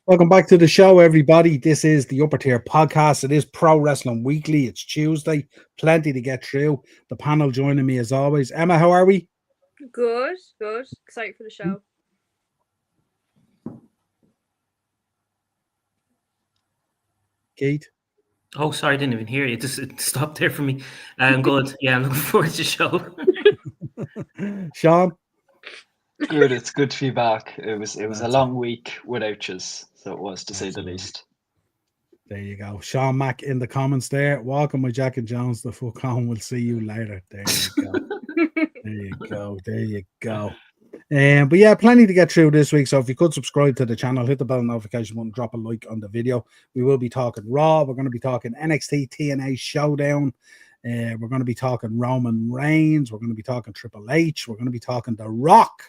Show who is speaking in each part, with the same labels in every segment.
Speaker 1: Welcome back to the show, everybody. This is the Upper Tier Podcast. It is Pro Wrestling Weekly. It's Tuesday. Plenty to get through. The panel joining me as always. Emma, how are we?
Speaker 2: Good. Excited for the show.
Speaker 1: Keith?
Speaker 3: Oh, sorry, I didn't even hear you. It stopped there for me. I'm good. Yeah, I'm looking forward to the show.
Speaker 1: Sean?
Speaker 4: Good. It's good to be back. It was a long week without yous, so it was, to say the least.
Speaker 1: There you go. Sean Mack in the comments there. Welcome, my Jack and Jones. The fuck on. We'll see you later. There you go. There you go. But yeah, plenty to get through this week. So if you could subscribe to the channel, hit the bell notification button, drop a like on the video. We will be talking Raw. We're going to be talking NXT TNA Showdown. We're going to be talking Roman Reigns. We're going to be talking Triple H. We're going to be talking The Rock.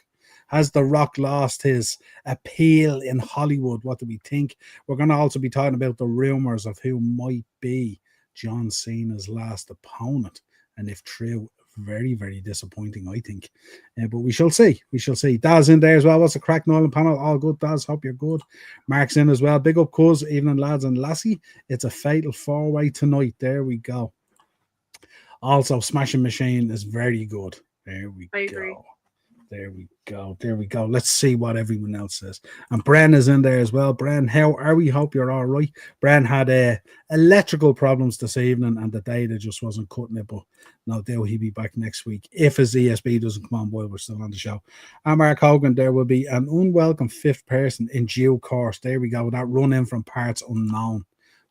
Speaker 1: Has The Rock lost his appeal in Hollywood? What do we think? We're going to also be talking about the rumors of who might be John Cena's last opponent. And if true, very, very disappointing, I think. But we shall see. Daz in there as well. What's the crack, Niall and panel? All good, Daz. Hope you're good. Mark's in as well. Big up, cuz. Evening, lads and lassie. It's a fatal four-way tonight. There we go. Also, Smashing Machine is very good. There we go.
Speaker 2: Agree.
Speaker 1: There we go. Let's see what everyone else says. And Bren is in there as well. Bren, how are we? Hope you're all right. Bren had electrical problems this evening and the data just wasn't cutting it, but no doubt he'll be back next week if his ESB doesn't come on while we're still on the show. And Mark Hogan, there will be an unwelcome fifth person in due course. There we go. That run in from parts unknown.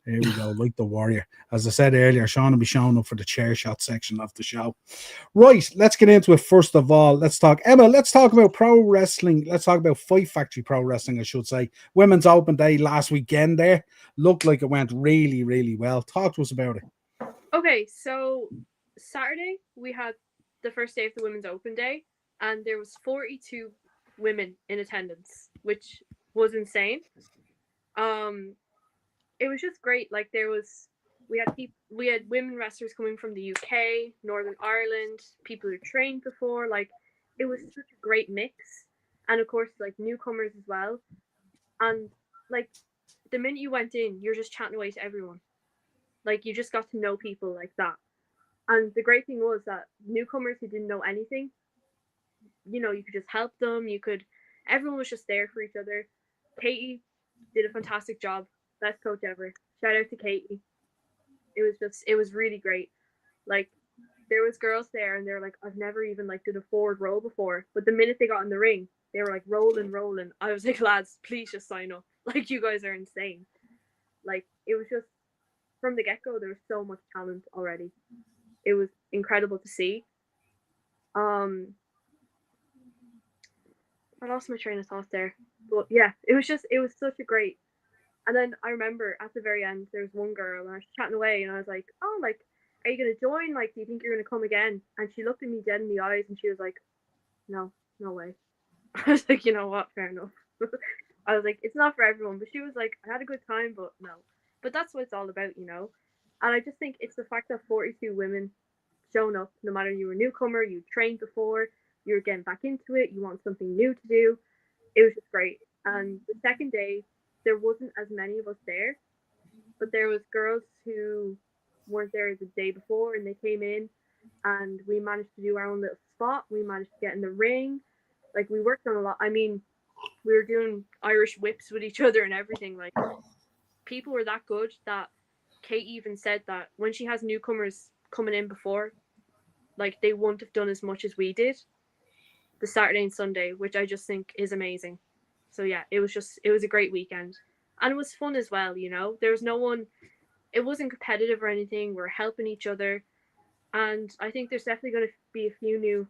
Speaker 1: There we go, like the Warrior. As I said earlier, Sean will be showing up for the chair shot section of the show. Right, let's get into it first of all. Let's talk about pro wrestling. Let's talk about Fight Factory Pro Wrestling, I should say. Women's Open Day last weekend there. Looked like it went really, really well. Talk to us about it.
Speaker 2: Okay, so Saturday we had the first day of the Women's Open Day, and there was 42 women in attendance, which was insane. It was just great. Like we had women wrestlers coming from the UK, Northern Ireland, people who trained before. Like, it was such a great mix, and of course, like, newcomers as well. And like, the minute you went in, you're just chatting away to everyone. Like, you just got to know people like that. And the great thing was that newcomers who didn't know anything, you could just help them. Everyone was just there for each other. Katie did a fantastic job. Best coach ever. Shout out to Katie. It was really great. Like, there was girls there and they're like, I've never even like did a forward roll before. But the minute they got in the ring, they were like rolling. I was like, lads, please just sign up. Like, you guys are insane. Like, it was just, from the get-go, there was so much talent already. It was incredible to see. I lost my train of thought there. But yeah, it was such a great. And then I remember at the very end, there was one girl and I was chatting away and I was like, oh, like, are you going to join? Like, do you think you're going to come again? And she looked at me dead in the eyes and she was like, no way. I was like, you know what? Fair enough. I was like, it's not for everyone. But she was like, I had a good time, but no. But that's what it's all about, And I just think it's the fact that 42 women shown up, no matter you were a newcomer, you trained before, you were getting back into it, you want something new to do. It was just great. And the second day, there wasn't as many of us there, but there was girls who weren't there the day before and they came in and we managed to do our own little spot. We managed to get in the ring. Like, we worked on a lot. I mean, we were doing Irish whips with each other and everything. Like, people were that good that Kate even said that when she has newcomers coming in before, like, they wouldn't have done as much as we did the Saturday and Sunday, which I just think is amazing. So yeah, it was a great weekend. And it was fun as well, There was no one, it wasn't competitive or anything. We're helping each other. And I think there's definitely going to be a few new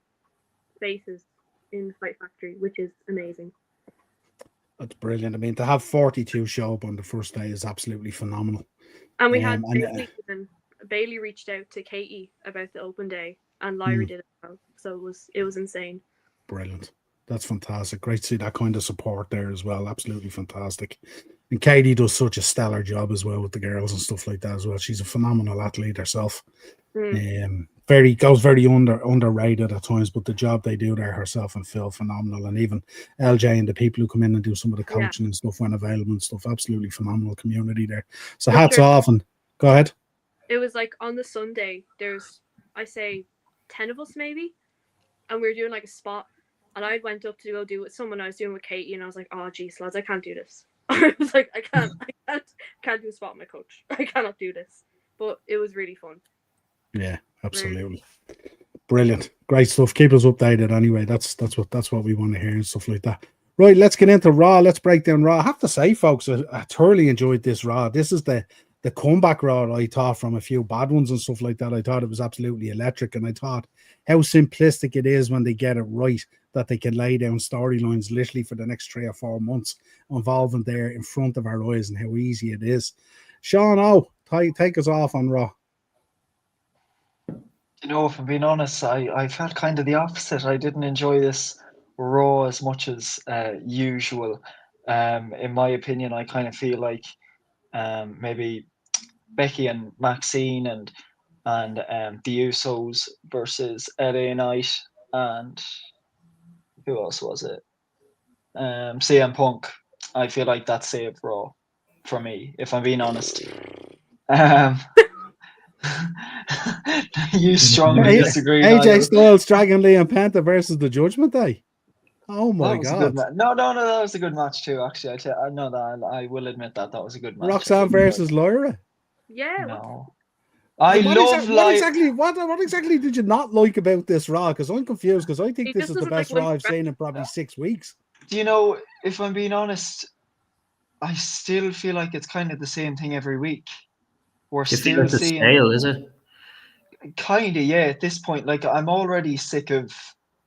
Speaker 2: faces in Fight Factory, which is amazing.
Speaker 1: That's brilliant. I mean, to have 42 show up on the first day is absolutely phenomenal.
Speaker 2: And we had Bailey reached out to Katie about the open day, and Lyra did it as well. So it was insane.
Speaker 1: Brilliant. That's fantastic. Great to see that kind of support there as well. Absolutely fantastic. And Katie does such a stellar job as well with the girls and stuff like that as well. She's a phenomenal athlete herself. Goes very underrated at times, but the job they do there, herself and Phil, phenomenal. And even LJ and the people who come in and do some of the coaching and stuff when available and stuff, absolutely phenomenal community there. So hats off, and go ahead.
Speaker 2: It was like on the Sunday, there's, I say, 10 of us maybe, and we were doing like a spot, and I went up to go do it with someone. I was doing with Katie, and I was like, oh geez, lads, I can't do this. I was like, I can't do a spot with my coach. I cannot do this. But it was really fun.
Speaker 1: Yeah, absolutely. Brilliant. Great stuff. Keep us updated anyway. That's what we want to hear and stuff like that. Right, let's get into Raw. Let's break down Raw. I have to say, folks, I thoroughly enjoyed this Raw. This is the comeback Raw I thought from a few bad ones and stuff like that. I thought it was absolutely electric, and I thought how simplistic it is when they get it right, that they can lay down storylines literally for the next 3 or 4 months, involving there in front of our eyes, and how easy it is. Sean, take us off on Raw.
Speaker 4: You know, if I'm being honest, I felt kind of the opposite. I didn't enjoy this Raw as much as usual. In my opinion, I kind of feel like maybe Becky and Maxine and the Usos versus LA Knight and who else was it? CM Punk. I feel like that saved Raw for me, if I'm being honest. You strongly disagree.
Speaker 1: AJ Styles, Dragon Lee, and Penta versus the Judgment Day. Oh my God!
Speaker 4: No, that was a good match too. Actually, I will admit that was a good match.
Speaker 1: Roxanne versus Lyra.
Speaker 2: Yeah.
Speaker 4: No.
Speaker 1: What exactly did you not like about this Raw? Because I'm confused. Because I think this is the best Raw I've seen in probably 6 weeks.
Speaker 4: Do you know? If I'm being honest, I still feel like it's kind of the same thing every week. We're still seeing.
Speaker 3: Stale, is it?
Speaker 4: Kinda, yeah. At this point, like I'm already sick of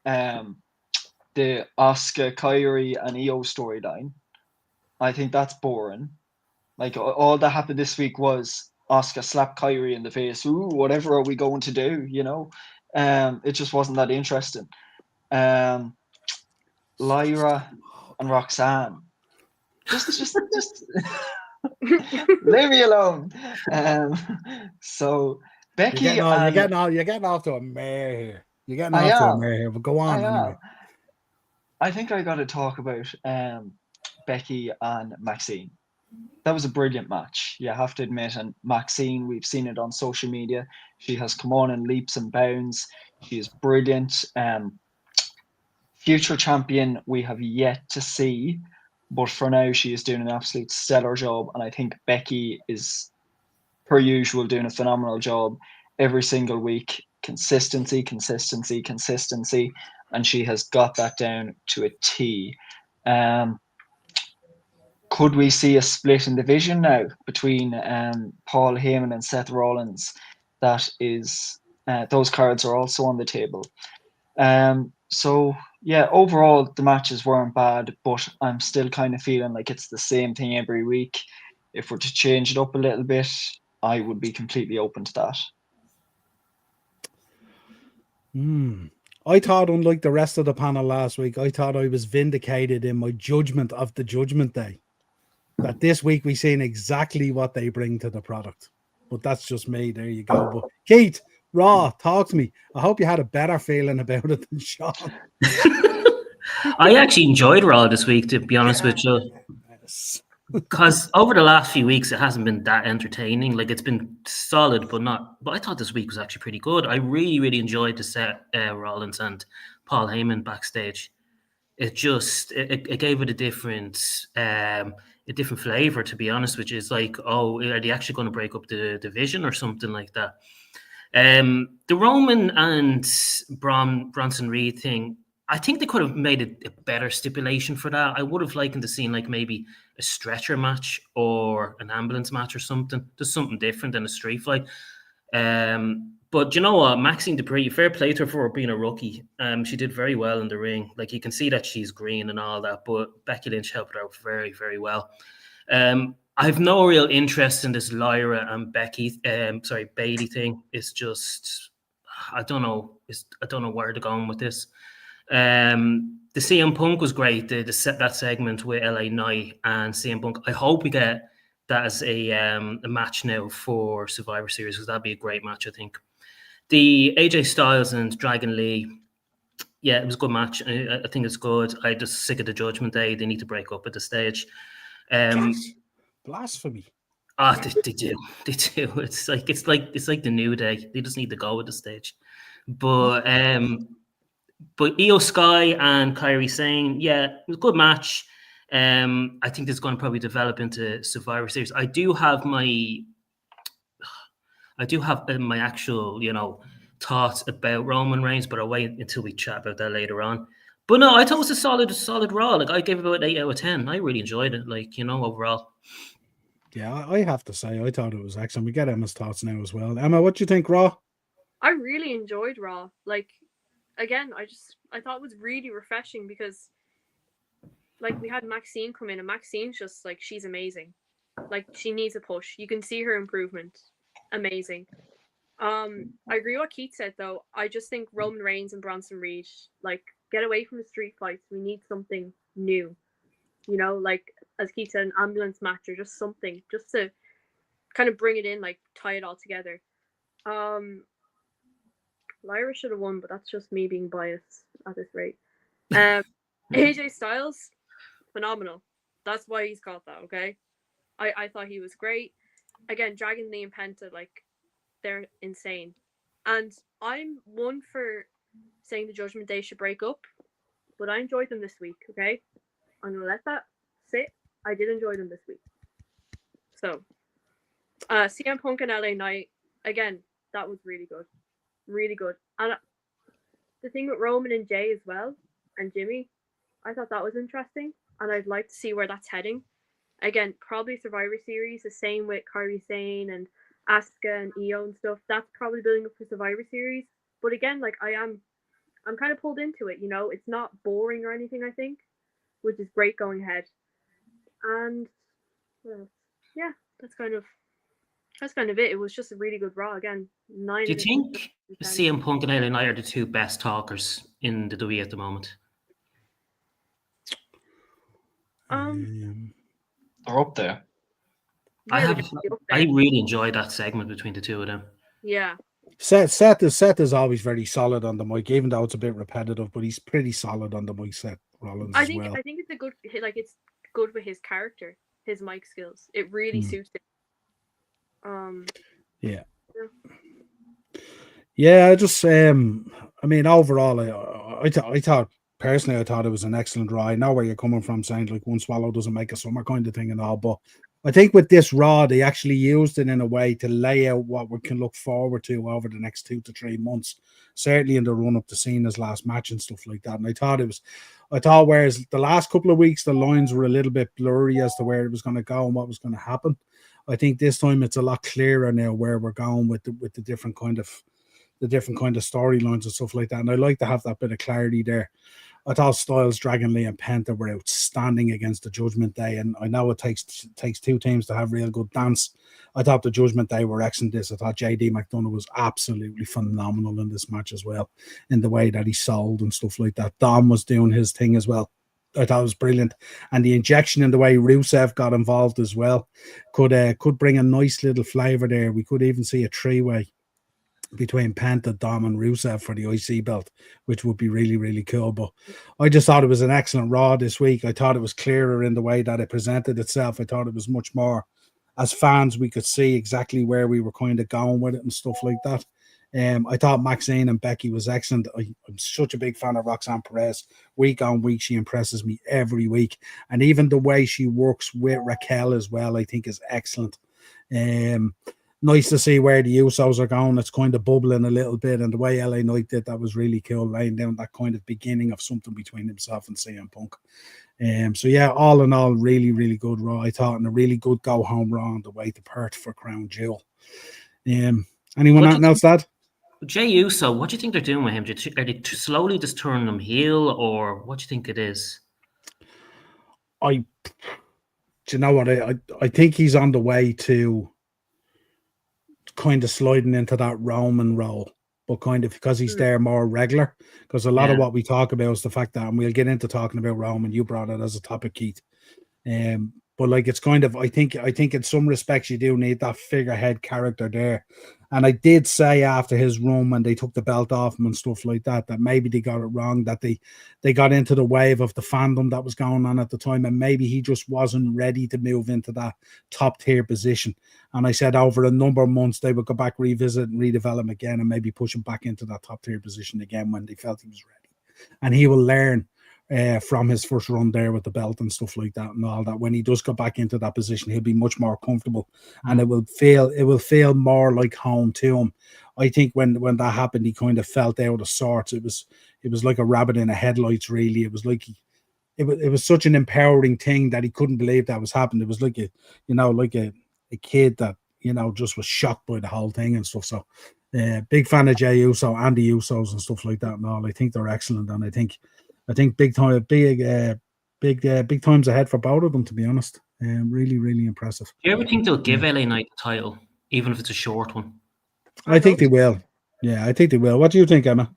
Speaker 4: the Asuka, Kairi, and Io storyline. I think that's boring. Like all that happened this week was Asuka slapped Kairi in the face. Ooh, whatever are we going to do? You know, it just wasn't that interesting. Lyra and Roxanne, just leave me alone. So Becky,
Speaker 1: you're getting off to a mare here. You're getting off to a mare here, but go on anyway.
Speaker 4: I think I got to talk about Becky and Maxine. That was a brilliant match, you have to admit. And Maxine, we've seen it on social media. She has come on in leaps and bounds. She is brilliant. Future champion, we have yet to see. But for now, she is doing an absolute stellar job. And I think Becky is, per usual, doing a phenomenal job every single week. Consistency. And she has got that down to a T. Could we see a split in division now between Paul Heyman and Seth Rollins? That is, those cards are also on the table. So yeah, overall the matches weren't bad, but I'm still kind of feeling like it's the same thing every week. If we're to change it up a little bit, I would be completely open to that.
Speaker 1: I thought, unlike the rest of the panel last week, I thought I was vindicated in my judgment of the Judgment Day. That this week we've seen exactly what they bring to the product. But that's just me. There you go. But Keith, Raw, talk to me. I hope you had a better feeling about it than Sean.
Speaker 3: I actually enjoyed Raw this week, to be honest with you. Because over the last few weeks, it hasn't been that entertaining. Like, it's been solid, but I thought this week was actually pretty good. I really, really enjoyed the set Rollins and Paul Heyman backstage. It just it gave it a different flavor, to be honest, which is like, oh, are they actually going to break up the division or something like that? The Roman and Bronson Reed thing, I think they could have made a better stipulation for that. I would have liked to see like maybe a stretcher match or an ambulance match or something, just something different than a street fight. But you know what, Maxine Dupree, fair play to her for being a rookie. She did very well in the ring. Like, you can see that she's green and all that, but Becky Lynch helped her out very, very well. I have no real interest in this Lyra and Bailey thing. It's just, I don't know where they're going with this. the CM Punk was great. That segment with LA Knight and CM Punk. I hope we get that as a match now for Survivor Series, because that'd be a great match, I think. The AJ Styles and Dragon Lee, yeah, it was a good match. I think it's good. I just sick of the Judgment Day. They need to break up at the stage.
Speaker 1: Blasphemy.
Speaker 3: They do. It's like the New Day. They just need to go at the stage. But Io Sky and Kairi Sane, yeah, it was a good match. I think this is going to probably develop into Survivor Series. I do have my actual, thoughts about Roman Reigns, but I'll wait until we chat about that later on. But no, I thought it was a solid Raw. Like, I gave it about 8 out of 10. I really enjoyed it. Like, overall.
Speaker 1: Yeah, I have to say, I thought it was excellent. We get Emma's thoughts now as well. Emma, what do you think, Raw?
Speaker 2: I really enjoyed Raw. Like, again, I thought it was really refreshing because, like, we had Maxine come in, and Maxine's just, like, she's amazing. Like, she needs a push. You can see her improvement. Amazing. I agree with what Keith said, though. I just think Roman Reigns and Bronson Reed, like, get away from the street fights. We need something new. Like, as Keith said, an ambulance match or just something, just to kind of bring it in, like, tie it all together. Lyra should have won, but that's just me being biased at this rate. AJ Styles, phenomenal. That's why he's got that, okay? I thought he was great. Again, Dragon Lee and Penta, like, they're insane. And I'm one for saying the Judgment Day should break up, but I enjoyed them this week, okay? I'm going to let that sit. I did enjoy them this week. So, CM Punk and LA Knight, again, that was really good. Really good. And the thing with Roman and Jay as well, and Jimmy, I thought that was interesting, and I'd like to see where that's heading. Again, probably Survivor Series, the same with Kairi Sane and Asuka and Io and stuff. That's probably building up for Survivor Series. But again, like, I'm kind of pulled into it, It's not boring or anything, I think, which is great going ahead. And yeah, that's kind of it. It was just a really good Raw again. 9.
Speaker 3: Do you think CM Punk and LA Knight are the two best talkers in the WWE at the moment?
Speaker 4: They're up there.
Speaker 2: Yeah,
Speaker 3: I really enjoyed that segment between the two of them.
Speaker 2: Yeah.
Speaker 1: Seth is always very solid on the mic, even though it's a bit repetitive, but he's pretty solid on the mic, Seth Rollins as well.
Speaker 2: I think it's it's good with his character, his mic skills. It really suits him.
Speaker 1: Yeah, I just I mean, overall, I thought personally, I thought it was an excellent Raw. I know where you're coming from, saying like one swallow doesn't make a summer kind of thing and all, but I think with this Raw, they actually used it in a way to lay out what we can look forward to over the next 2 to 3 months, certainly in the run up to Cena's last match and stuff like that. And I thought whereas the last couple of weeks, the lines were a little bit blurry as to where it was going to go and what was going to happen. I think this time it's a lot clearer now where we're going with the different kind of storylines and stuff like that. And I like to have that bit of clarity there. I thought Styles, Dragon Lee, and Penta were outstanding against the Judgment Day, and I know it takes 2 teams to have real good dance. I thought the Judgment Day were excellent. I thought JD McDonough was absolutely phenomenal in this match as well, in the way that he sold and stuff like that. Dom was doing his thing as well. I thought it was brilliant, and the injection in the way Rusev got involved as well could bring a nice little flavor there. We could even see a 3-way between Penta, Dom, and Rusev for the IC belt, which would be really, really cool. But I just thought it was an excellent Raw this week. I thought it was clearer in the way that it presented itself. I thought it was much more, as fans, we could see exactly where we were kind of going with it and stuff like that. I thought Maxine and Becky was excellent. I'm such a big fan of Roxanne Perez. Week on week, she impresses me every week. And even the way she works with Raquel as well, I think is excellent. Nice to see where the Usos are going. It's kind of bubbling a little bit, and the way LA Knight did that was really cool, laying down that kind of beginning of something between himself and CM Punk. So yeah, all in all, really, really good Raw, I thought, and a really good go home Raw on the way to Perth for Crown Jewel. Anyone else that?
Speaker 3: Jey Uso, what do you think they're doing with him? Are they slowly just turning him heel, or what do you think it is?
Speaker 1: Do you know what? I think he's on the way to kind of sliding into that Roman role, but kind of because he's there more regular. Because a lot of
Speaker 3: Yeah.
Speaker 1: what we talk about is the fact that, and we'll get into talking about Roman. You brought it as a topic, Keith. But like it's kind of, I think in some respects you do need that figurehead character there. And I did say after his run when they took the belt off him and stuff like that, that maybe they got it wrong, that they got into the wave of the fandom that was going on at the time, and maybe he just wasn't ready to move into that top tier position. And I said over a number of months they would go back, revisit and redevelop him again, and maybe push him back into that top tier position again when they felt he was ready. And he will learn from his first run there with the belt and stuff like that and all that. When he does go back into that position, he'll be much more comfortable, and it will feel more like home to him. I think when that happened, he kind of felt out of sorts. It was like a rabbit in the headlights, really. It was like it was such an empowering thing that he couldn't believe that was happening. It was like a kid that, just was shocked by the whole thing and stuff. So big fan of Jey Uso and the Usos and stuff like that and all. I think they're excellent, and I think big times ahead for both of them, to be honest. Really, really impressive.
Speaker 3: Do you ever think they'll give LA Knight the title, even if it's a short one?
Speaker 1: I think they will. Yeah, I think they will. What do you think, Emma?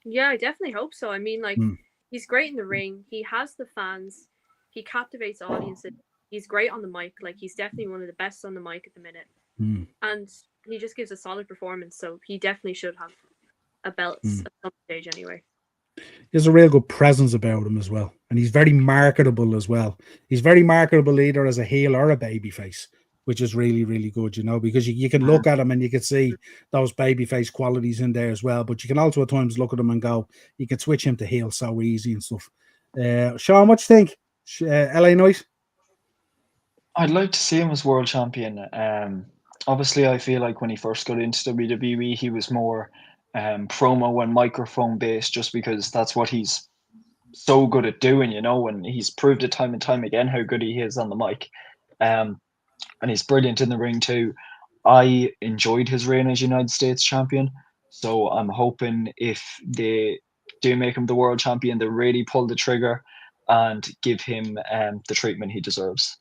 Speaker 2: Yeah, I definitely hope so. I mean, like, he's great in the ring. He has the fans. He captivates audiences. He's great on the mic. Like, he's definitely one of the best on the mic at the minute. And he just gives a solid performance. So he definitely should have a belt at some stage anyway.
Speaker 1: He has a real good presence about him as well. And he's very marketable as well. He's very marketable either as a heel or a babyface, which is really, really good, because you can look at him and you can see those babyface qualities in there as well. But you can also at times look at him and go, you can switch him to heel so easy and stuff. Sean, what do you think? LA Knight?
Speaker 4: I'd like to see him as world champion. Obviously, I feel like when he first got into WWE, he was more promo and microphone based, just because that's what he's so good at doing, and he's proved it time and time again how good he is on the mic. And he's brilliant in the ring too. I enjoyed his reign as United States champion, so I'm hoping if they do make him the world champion, they really pull the trigger and give him the treatment he deserves.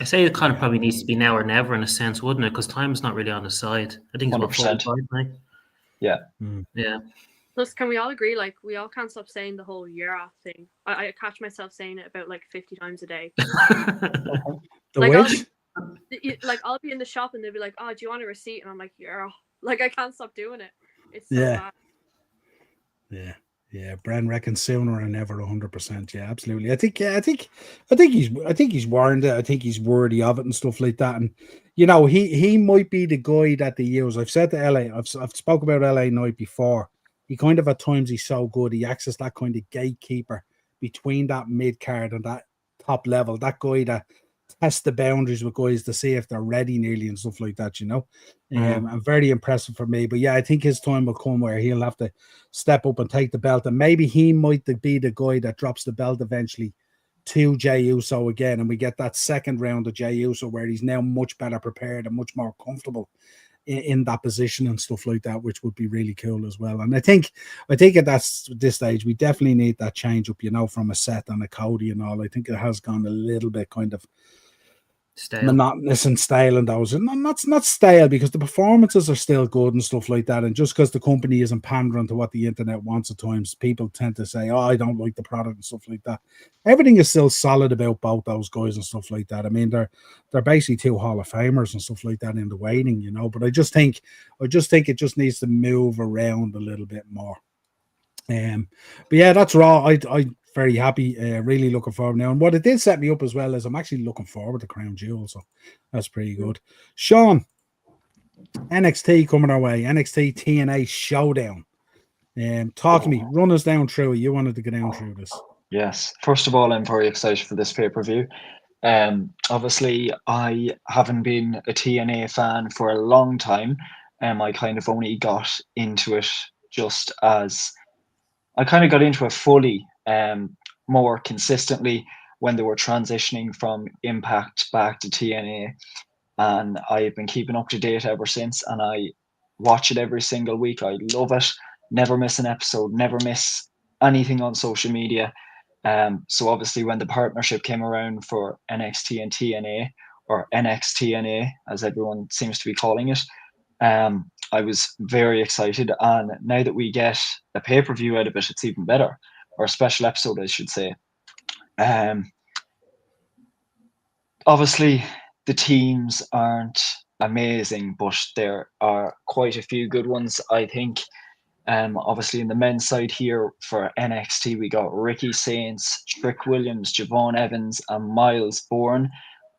Speaker 3: I say it kind of probably needs to be now or never in a sense, wouldn't it? Because time's not really on his side. I think it's about 45 now.
Speaker 4: Yeah.
Speaker 3: Yeah.
Speaker 2: Plus, can we all agree, like, we all can't stop saying the whole "yeah" thing. I catch myself saying it about like 50 times a day. I'll be in the shop and they'll be like, "Oh, do you want a receipt?" And I'm like, "Yeah." Like, I can't stop doing it. It's so bad.
Speaker 1: Yeah. Bren reckons sooner or never, 100%. Yeah, absolutely. I think he's warranted it. I think he's worthy of it and stuff like that. And he might be the guy that they use. I've said to LA, I've spoke about LA Knight before. He kind of at times he's so good. He acts as that kind of gatekeeper between that mid card and that top level. That guy that test the boundaries with guys to see if they're ready nearly and stuff like that, and very impressive for me. But yeah, I think his time will come where he'll have to step up and take the belt, and maybe he might be the guy that drops the belt eventually to Jey Uso again, and we get that second round of Jey Uso where he's now much better prepared and much more comfortable in that position and stuff like that, which would be really cool as well. And I think at this stage we definitely need that change up, from a Seth and a Cody and all. I think it has gone a little bit kind of
Speaker 3: stale,
Speaker 1: monotonous and stale, and those, and not stale because the performances are still good and stuff like that. And just because the company isn't pandering to what the internet wants at times, people tend to say, "Oh, I don't like the product" and stuff like that. Everything is still solid about both those guys and stuff like that. I mean, they're basically two Hall of Famers and stuff like that in the waiting, But I just think it just needs to move around a little bit more. But yeah, that's Raw. I very happy, really looking forward now. And what it did set me up as well is I'm actually looking forward to Crown Jewel, so that's pretty good. Sean, NXT coming our way, NXT TNA Showdown. Talk to me, run us down through it. You wanted to get down through this.
Speaker 4: Yes. First of all, I'm very excited for this pay-per-view. Obviously, I haven't been a TNA fan for a long time. I kind of only got into it just as I kind of got into it fully, more consistently when they were transitioning from Impact back to TNA, and I've been keeping up to date ever since. And I watch it every single week. I love it. Never miss an episode. Never miss anything on social media. So obviously, when the partnership came around for NXT and TNA, or NXTNA as everyone seems to be calling it, I was very excited, and now that we get a pay-per-view out of it, it's even better, or a special episode, I should say. Obviously, the teams aren't amazing, but there are quite a few good ones, I think. Obviously, in the men's side here for NXT, we got Ricky Saints, Trick Williams, Javon Evans, and Miles Bourne.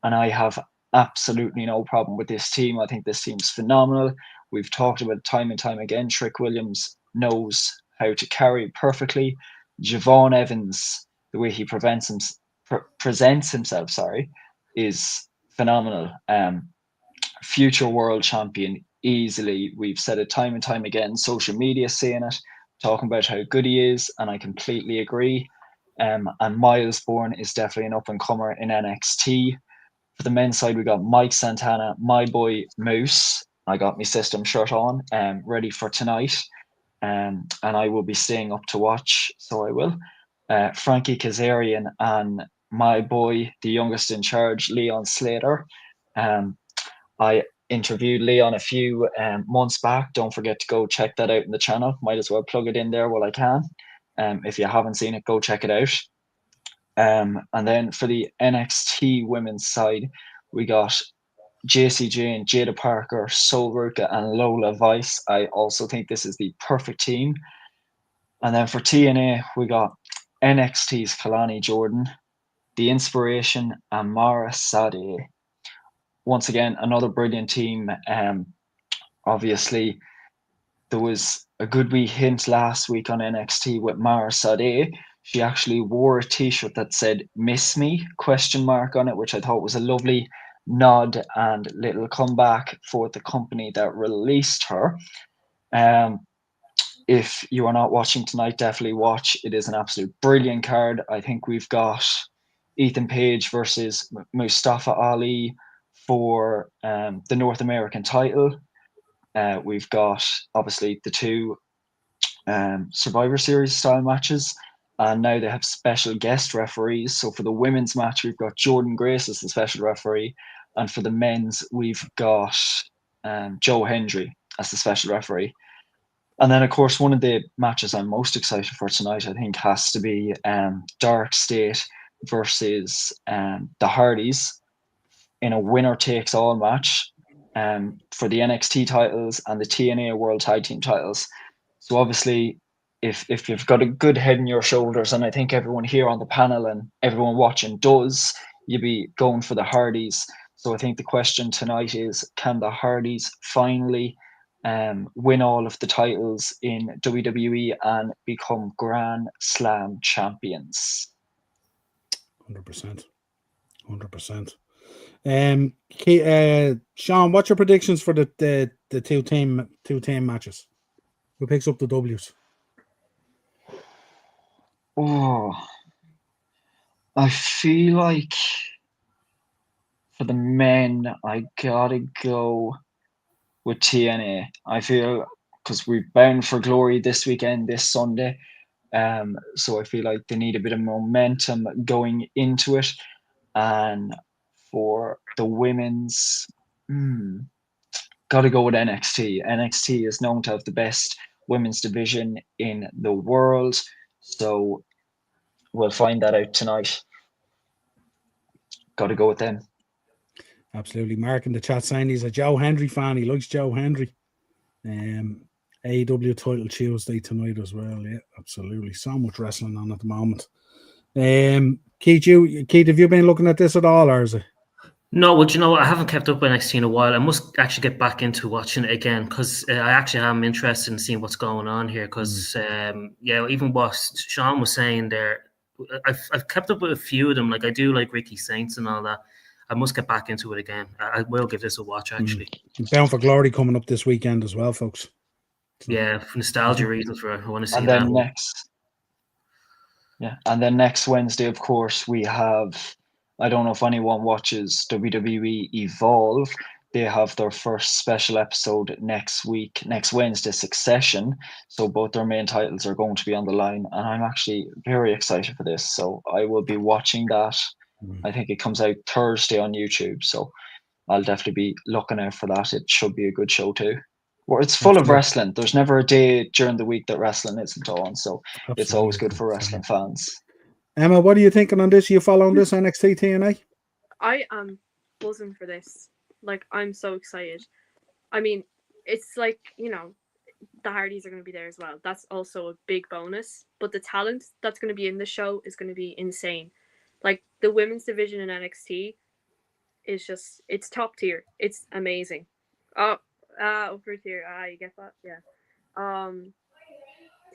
Speaker 4: And I have absolutely no problem with this team. I think this team's phenomenal. We've talked about it time and time again. Trick Williams knows how to carry perfectly. Javon Evans, the way he presents himself, is phenomenal. Future world champion easily. We've said it time and time again. Social media saying it, talking about how good he is, and I completely agree. And Miles Bourne is definitely an up and comer in NXT. For the men's side, we got Mike Santana, my boy Moose. I got my system shirt on, ready for tonight. And I will be staying up to watch, so I will. Frankie Kazarian and my boy, the youngest in charge, Leon Slater. I interviewed Leon a few months back. Don't forget to go check that out in the channel. Might as well plug it in there while I can. If you haven't seen it, go check it out. And then for the NXT women's side, we got JC Jane, Jada Parker, Sol Ruka, and Lola Vice. I also think this is the perfect team. And then for TNA, we got NXT's Kalani Jordan, The Inspiration, and Mara Sadeh. Once again, another brilliant team. Obviously, there was a good wee hint last week on NXT with Mara Sadeh. She actually wore a t-shirt that said "Miss Me?" on it, which I thought was a lovely nod and little comeback for the company that released her. If you are not watching tonight, definitely watch. It is an absolute brilliant card. I think we've got Ethan Page versus Mustafa Ali for the North American title. We've got obviously the two Survivor Series style matches, and now they have special guest referees. So for the women's match, we've got Jordan Grace as the special referee, and for the men's, we've got Joe Hendry as the special referee. And then, of course, one of the matches I'm most excited for tonight, I think, has to be Dark State versus the Hardys in a winner-takes-all match for the NXT titles and the TNA World Tag Team titles. So obviously, if you've got a good head in your shoulders, and I think everyone here on the panel and everyone watching does, you'd be going for the Hardys. So I think the question tonight is, can the Hardys finally win all of the titles in WWE and become Grand Slam champions?
Speaker 1: 100%. 100%. Sean, what's your predictions for the two team matches? Who picks up the W's?
Speaker 4: Oh, I feel like for the men, I gotta go with TNA. I feel because we're bound for glory this weekend, this Sunday. So I feel like they need a bit of momentum going into it. And for the women's, gotta go with NXT. NXT is known to have the best women's division in the world. So we'll find that out tonight. Gotta go with them.
Speaker 1: Absolutely. Mark in the chat saying he's a Joe Hendry fan. He likes Joe Hendry. AEW title Tuesday tonight as well. Yeah, absolutely. So much wrestling on at the moment. Keith, have you been looking at this at all, or is it?
Speaker 3: No, well, you know, I haven't kept up with NXT in a while. I must actually get back into watching it again because I actually am interested in seeing what's going on here. Because even what Sean was saying there, I've kept up with a few of them. Like I do like Ricky Saints and all that. I must get back into it again. I will give this a watch actually.
Speaker 1: Bound for Glory coming up this weekend as well, folks.
Speaker 3: So. Yeah, for nostalgia reasons, I want to see
Speaker 4: and
Speaker 3: that.
Speaker 4: And then next Wednesday, of course, we have. I don't know if anyone watches WWE Evolve. They have their first special episode next Wednesday, Succession. So both their main titles are going to be on the line, and I'm actually very excited for this. So I will be watching that. I think it comes out Thursday on YouTube. So I'll definitely be looking out for that. It should be a good show too. Well, it's full of wrestling. There's never a day during the week that wrestling isn't on, so it's always good for wrestling fans.
Speaker 1: Emma, what are you thinking on this? You following this NXT TNA?
Speaker 2: I am buzzing for this. Like, I'm so excited. I mean, it's like, you know, the Hardys are going to be there as well. That's also a big bonus. But the talent that's going to be in the show is going to be insane. Like, the women's division in NXT is just, it's top tier. It's amazing. Upper tier. You get that? Yeah.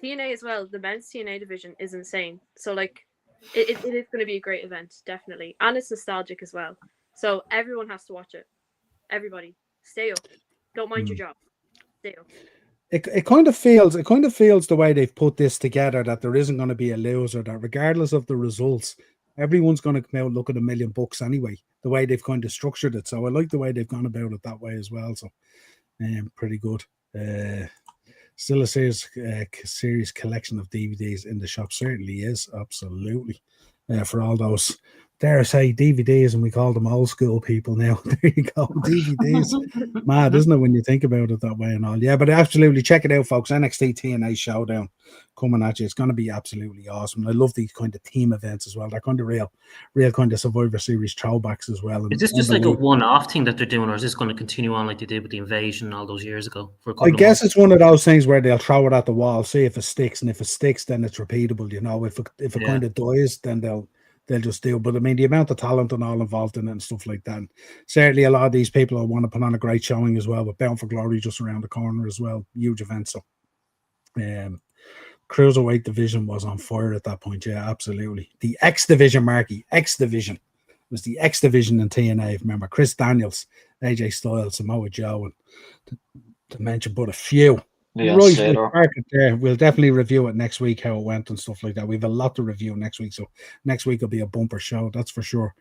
Speaker 2: TNA as well. The men's TNA division is insane. So, like, it is going to be a great event, definitely. And it's nostalgic as well. So, everyone has to watch it. Everybody, stay up. Don't mind your job. Stay up.
Speaker 1: It kind of feels the way they've put this together that there isn't going to be a loser, that regardless of the results, everyone's going to come out and look at $1 million anyway, the way they've kind of structured it. So I like the way they've gone about it that way as well. So pretty good. Still a serious collection of DVDs in the shop. Certainly is. Absolutely. For all those, dare I say, DVDs, and we call them old school people now. There you go. DVDs. Mad, isn't it, when you think about it that way and all? Yeah, but absolutely check it out, folks. NXT TNA Showdown coming at you. It's going to be absolutely awesome. I love these kind of team events as well. They're kind of real kind of Survivor Series throwbacks as well.
Speaker 3: Is this just like a one-off thing that they're doing, or is this going to continue on like they did with the Invasion all those years ago? For a couple
Speaker 1: I guess it's one of those things where they'll throw it at the wall, see if it sticks, and if it sticks, then it's repeatable. You know, if it kind of dies, then they'll just do. But I mean, the amount of talent and all involved in it and stuff like that. And certainly a lot of these people will want to put on a great showing as well, with Bound for Glory just around the corner as well. Huge event. So Cruiserweight division was on fire at that point. Yeah, absolutely. The X division, Marky. X division. It was the X division in TNA. Remember, Chris Daniels, AJ Styles, Samoa Joe, and to mention but a few.
Speaker 4: Yeah,
Speaker 1: we'll definitely review it next week, how it went and stuff like that. We have a lot to review next week, so next week will be a bumper show, that's for sure.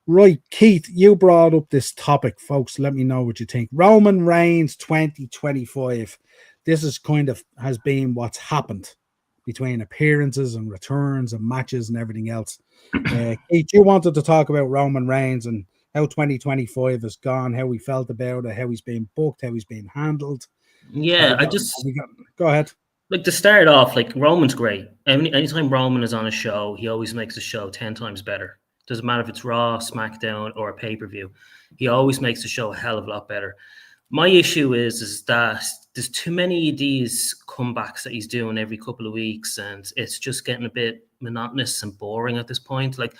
Speaker 1: Right, Keith, you brought up this topic, folks. Let me know what you think. Roman Reigns 2025. This is has been what's happened between appearances and returns and matches and everything else. Keith, you wanted to talk about Roman Reigns and how 2025 has gone, how we felt about it, how he's being booked, how he's being handled.
Speaker 3: Yeah,
Speaker 1: go ahead.
Speaker 3: Like, to start off, like, Roman's great. Anytime Roman is on a show, he always makes the show 10 times better. Doesn't matter if it's Raw, SmackDown, or a pay-per-view. He always makes the show a hell of a lot better. My issue is that there's too many of these comebacks that he's doing every couple of weeks, and it's just getting a bit monotonous and boring at this point. Like,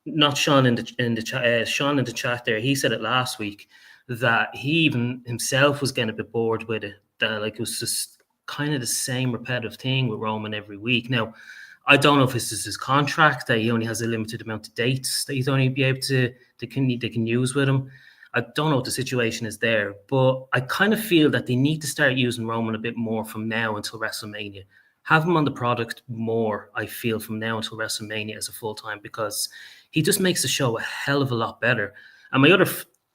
Speaker 3: not Sean in the chat there, he said it last week, that he even himself was getting a bit bored with it. That, like, it was just kind of the same repetitive thing with Roman every week. Now, I don't know if this is his contract, that he only has a limited amount of dates that he's only be able to they can use with him. I don't know what the situation is there, but I kind of feel that they need to start using Roman a bit more from now until WrestleMania. Have him on the product more, I feel, from now until WrestleMania as a full-time, because he just makes the show a hell of a lot better. And my other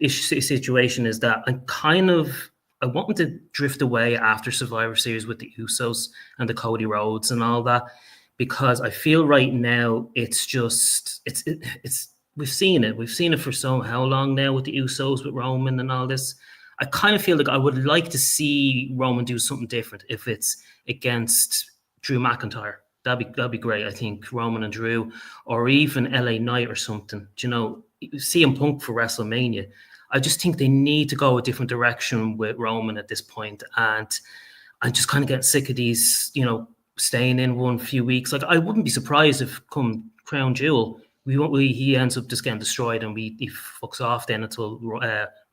Speaker 3: situation is that I want him to drift away after Survivor Series with the Usos and the Cody Rhodes and all that, because I feel right now it's we've seen it for how long now with the Usos, with Roman and all this. I kind of feel like I would like to see Roman do something different if it's against Drew McIntyre. That'd be great. I think Roman and Drew, or even LA Knight or something. You know, CM Punk for WrestleMania. I just think they need to go a different direction with Roman at this point. And I'm just kind of getting sick of these, you know, staying in one few weeks. Like, I wouldn't be surprised if come Crown Jewel, he ends up just getting destroyed and he fucks off then until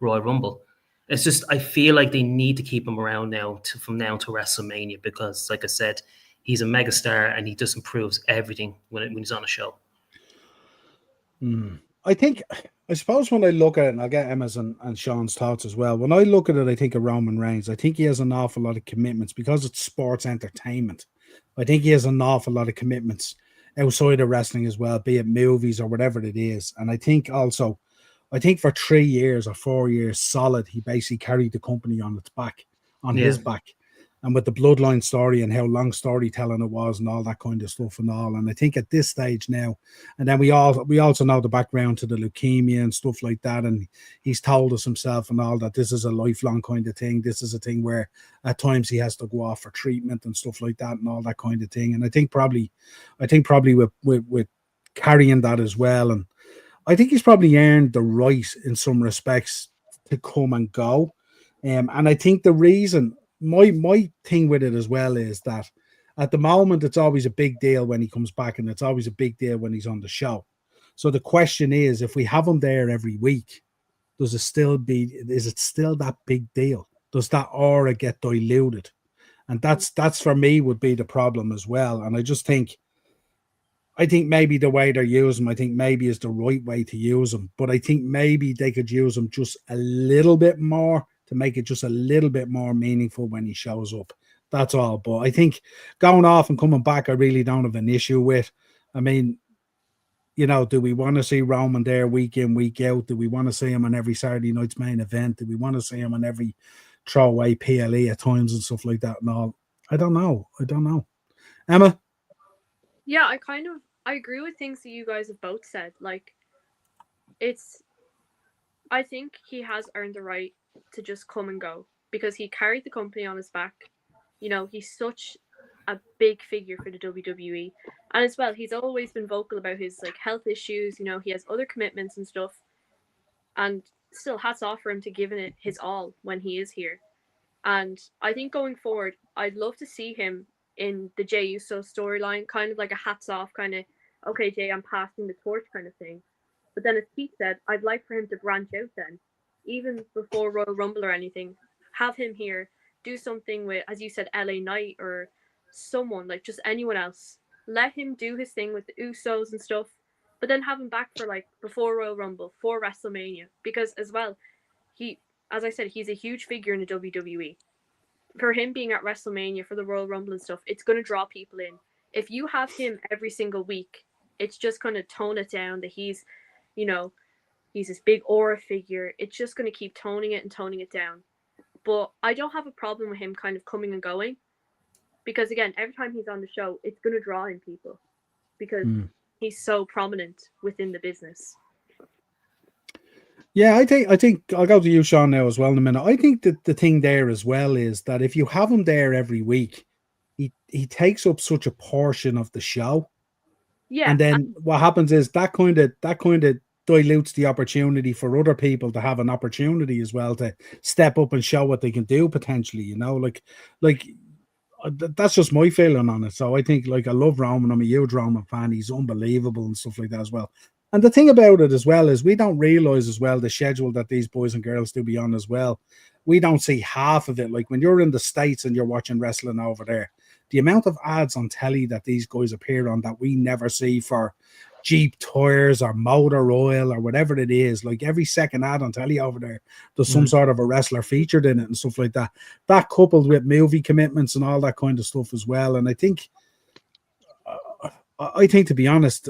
Speaker 3: Royal Rumble. It's just, I feel like they need to keep him around now from now to WrestleMania, because, like I said, he's a megastar and he just improves everything when he's on a show.
Speaker 1: I suppose when I look at it, and I'll get Emma's and Sean's thoughts as well. When I look at it, I think of Roman Reigns. I think he has an awful lot of commitments because it's sports entertainment. I think he has an awful lot of commitments outside of wrestling as well, be it movies or whatever it is. And I think for 3 years or 4 years solid, he basically carried the company on his back. and with the bloodline story and how long storytelling it was and all that kind of stuff and all. And I think at this stage now, and then we also know the background to the leukemia and stuff like that. And he's told us himself and all that this is a lifelong kind of thing. This is a thing where at times he has to go off for treatment and stuff like that and all that kind of thing. And I think probably with carrying that as well. And I think he's probably earned the right in some respects to come and go. And I think the reason my thing with it as well is that at the moment it's always a big deal when he comes back, and it's always a big deal when he's on the show. So the question is, if we have him there every week, is it still that big deal? Does that aura get diluted? And that's for me would be the problem as well. And I think maybe the way they're using him, I think maybe is the right way to use him. But I think maybe they could use him just a little bit more to make it just a little bit more meaningful when he shows up. That's all. But I think going off and coming back, I really don't have an issue with. I mean, do we want to see Roman there week in, week out? Do we want to see him on every Saturday night's main event? Do we want to see him on every throwaway PLE at times and stuff like that and all? I don't know. Emma?
Speaker 2: Yeah, I agree with things that you guys have both said. Like, I think he has earned the right to just come and go because he carried the company on his back. He's such a big figure for the WWE. And as well, he's always been vocal about his health issues. He has other commitments and stuff. And still hats off for him to giving it his all when he is here. And I think going forward, I'd love to see him in the Jey Uso storyline, kind of like a hats off kind of, okay, Jey, I'm passing the torch kind of thing. But then as Pete said, I'd like for him to branch out then, even before Royal Rumble or anything. Have him here, do something with, as you said, LA Knight or someone, just anyone else. Let him do his thing with the Usos and stuff, but then have him back for before Royal Rumble, for WrestleMania. Because as well, as I said, he's a huge figure in the WWE. For him being at WrestleMania for the Royal Rumble and stuff, it's going to draw people in. If you have him every single week, it's just going to tone it down that he's this big aura figure. It's just going to keep toning it down. But I don't have a problem with him kind of coming and going because, again, every time he's on the show, it's going to draw in people because he's so prominent within the business.
Speaker 1: Yeah, I think I'll go to you, Sean, now as well in a minute. I think that the thing there as well is that if you have him there every week, he takes up such a portion of the show.
Speaker 2: Yeah.
Speaker 1: And then what happens is that kind of dilutes the opportunity for other people to have an opportunity as well to step up and show what they can do potentially, that's just my feeling on it. So I think I love Roman. I'm a huge Roman fan. He's unbelievable and stuff like that as well. And the thing about it as well is we don't realize as well the schedule that these boys and girls do be on as well. We don't see half of it. Like when you're in the States and you're watching wrestling over there, the amount of ads on telly that these guys appear on that we never see for Jeep tires or motor oil or whatever it is, every second ad on telly over there, there's some sort of a wrestler featured in it and stuff like that. That coupled with movie commitments and all that kind of stuff as well. And I think to be honest,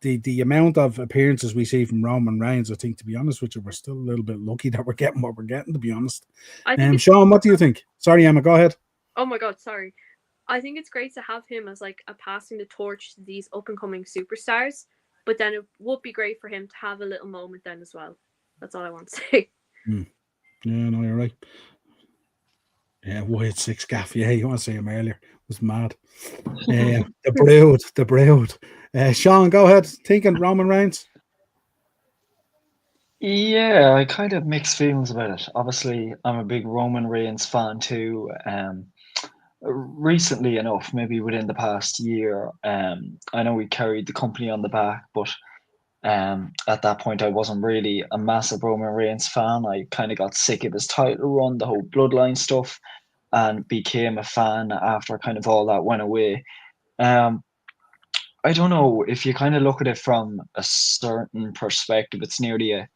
Speaker 1: the amount of appearances we see from Roman Reigns, I think, to be honest with you, we're still a little bit lucky that we're getting what we're getting, to be honest. Sean, what do you think? Sorry, Emma, go ahead.
Speaker 2: Oh my God, sorry. I think it's great to have him as a passing the torch to these up and coming superstars, but then it would be great for him to have a little moment then as well. That's all I want to say.
Speaker 1: Yeah, no, you're right. Yeah, Wyatt Six Gaff. Yeah, you want to see him earlier. It was mad. The brood. Sean, go ahead. Thinking Roman Reigns?
Speaker 4: Yeah, I kind of mixed feelings about it. Obviously, I'm a big Roman Reigns fan too. Recently enough, maybe within the past year, I know we carried the company on the back, but at that point I wasn't really a massive Roman Reigns fan. I kind of got sick of his title run, the whole bloodline stuff, and became a fan after kind of all that went away. I don't know, if you kind of look at it from a certain perspective, it's nearly a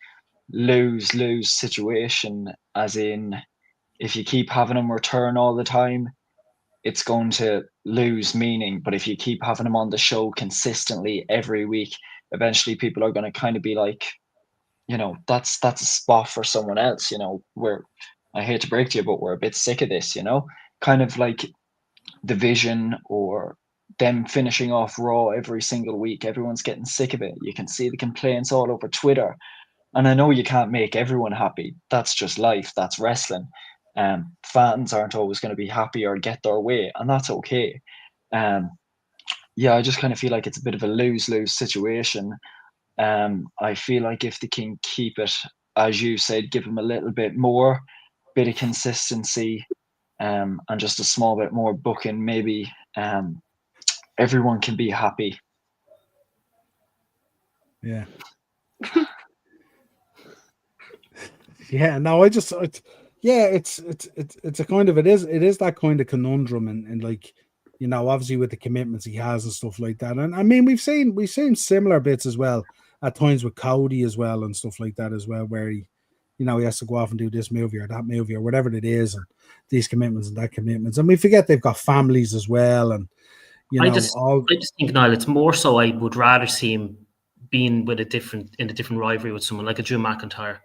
Speaker 4: lose-lose situation, as in if you keep having him return all the time, it's going to lose meaning. But if you keep having him on the show consistently every week, eventually people are going to kind of be like, that's a spot for someone else. I hate to break to you, but we're a bit sick of this. kind of like the vision or them finishing off Raw every single week. Everyone's getting sick of it. You can see the complaints all over Twitter. And I know you can't make everyone happy. That's just life. That's wrestling. Fans aren't always going to be happy or get their way, and that's okay. Yeah, I just kind of feel like it's a bit of a lose-lose situation. I feel like if they can keep it, as you said, give them a little bit more, bit of consistency, and just a small bit more booking, maybe everyone can be happy.
Speaker 1: Yeah. Yeah, no, it's a kind of, it is that kind of conundrum, and like, you know, obviously with the commitments he has and stuff like that. And I mean, we've seen similar bits as well at times with Cody as well and stuff like that as well, where he, you know, he has to go off and do this movie or that movie or whatever it is, and these commitments and that commitments. And we forget they've got families as well, and you know,
Speaker 3: I just think, Niall, it's more so I would rather see him being with in a different rivalry with someone like a Drew McIntyre.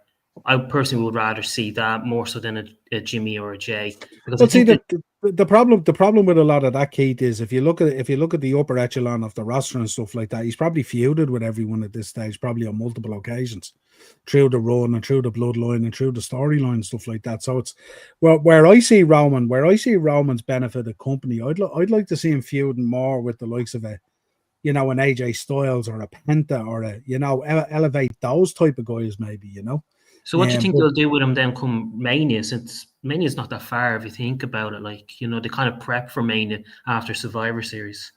Speaker 3: I personally would rather see that more so than a Jimmy or a Jay. Because
Speaker 1: but see, the problem with a lot of that, Keith, is if you look at the upper echelon of the roster and stuff like that, he's probably feuded with everyone at this stage, probably on multiple occasions, through the run and through the bloodline and through the storyline, stuff like that. So it's where I see Roman's benefit of company. I'd like to see him feuding more with the likes of an AJ Styles or a Penta or a, you know, elevate those type of guys, maybe, you know.
Speaker 3: So what do you think they'll do with him then come Mania? Since Mania's not that far if you think about it. Like, you know, they kind of prep for Mania after Survivor Series.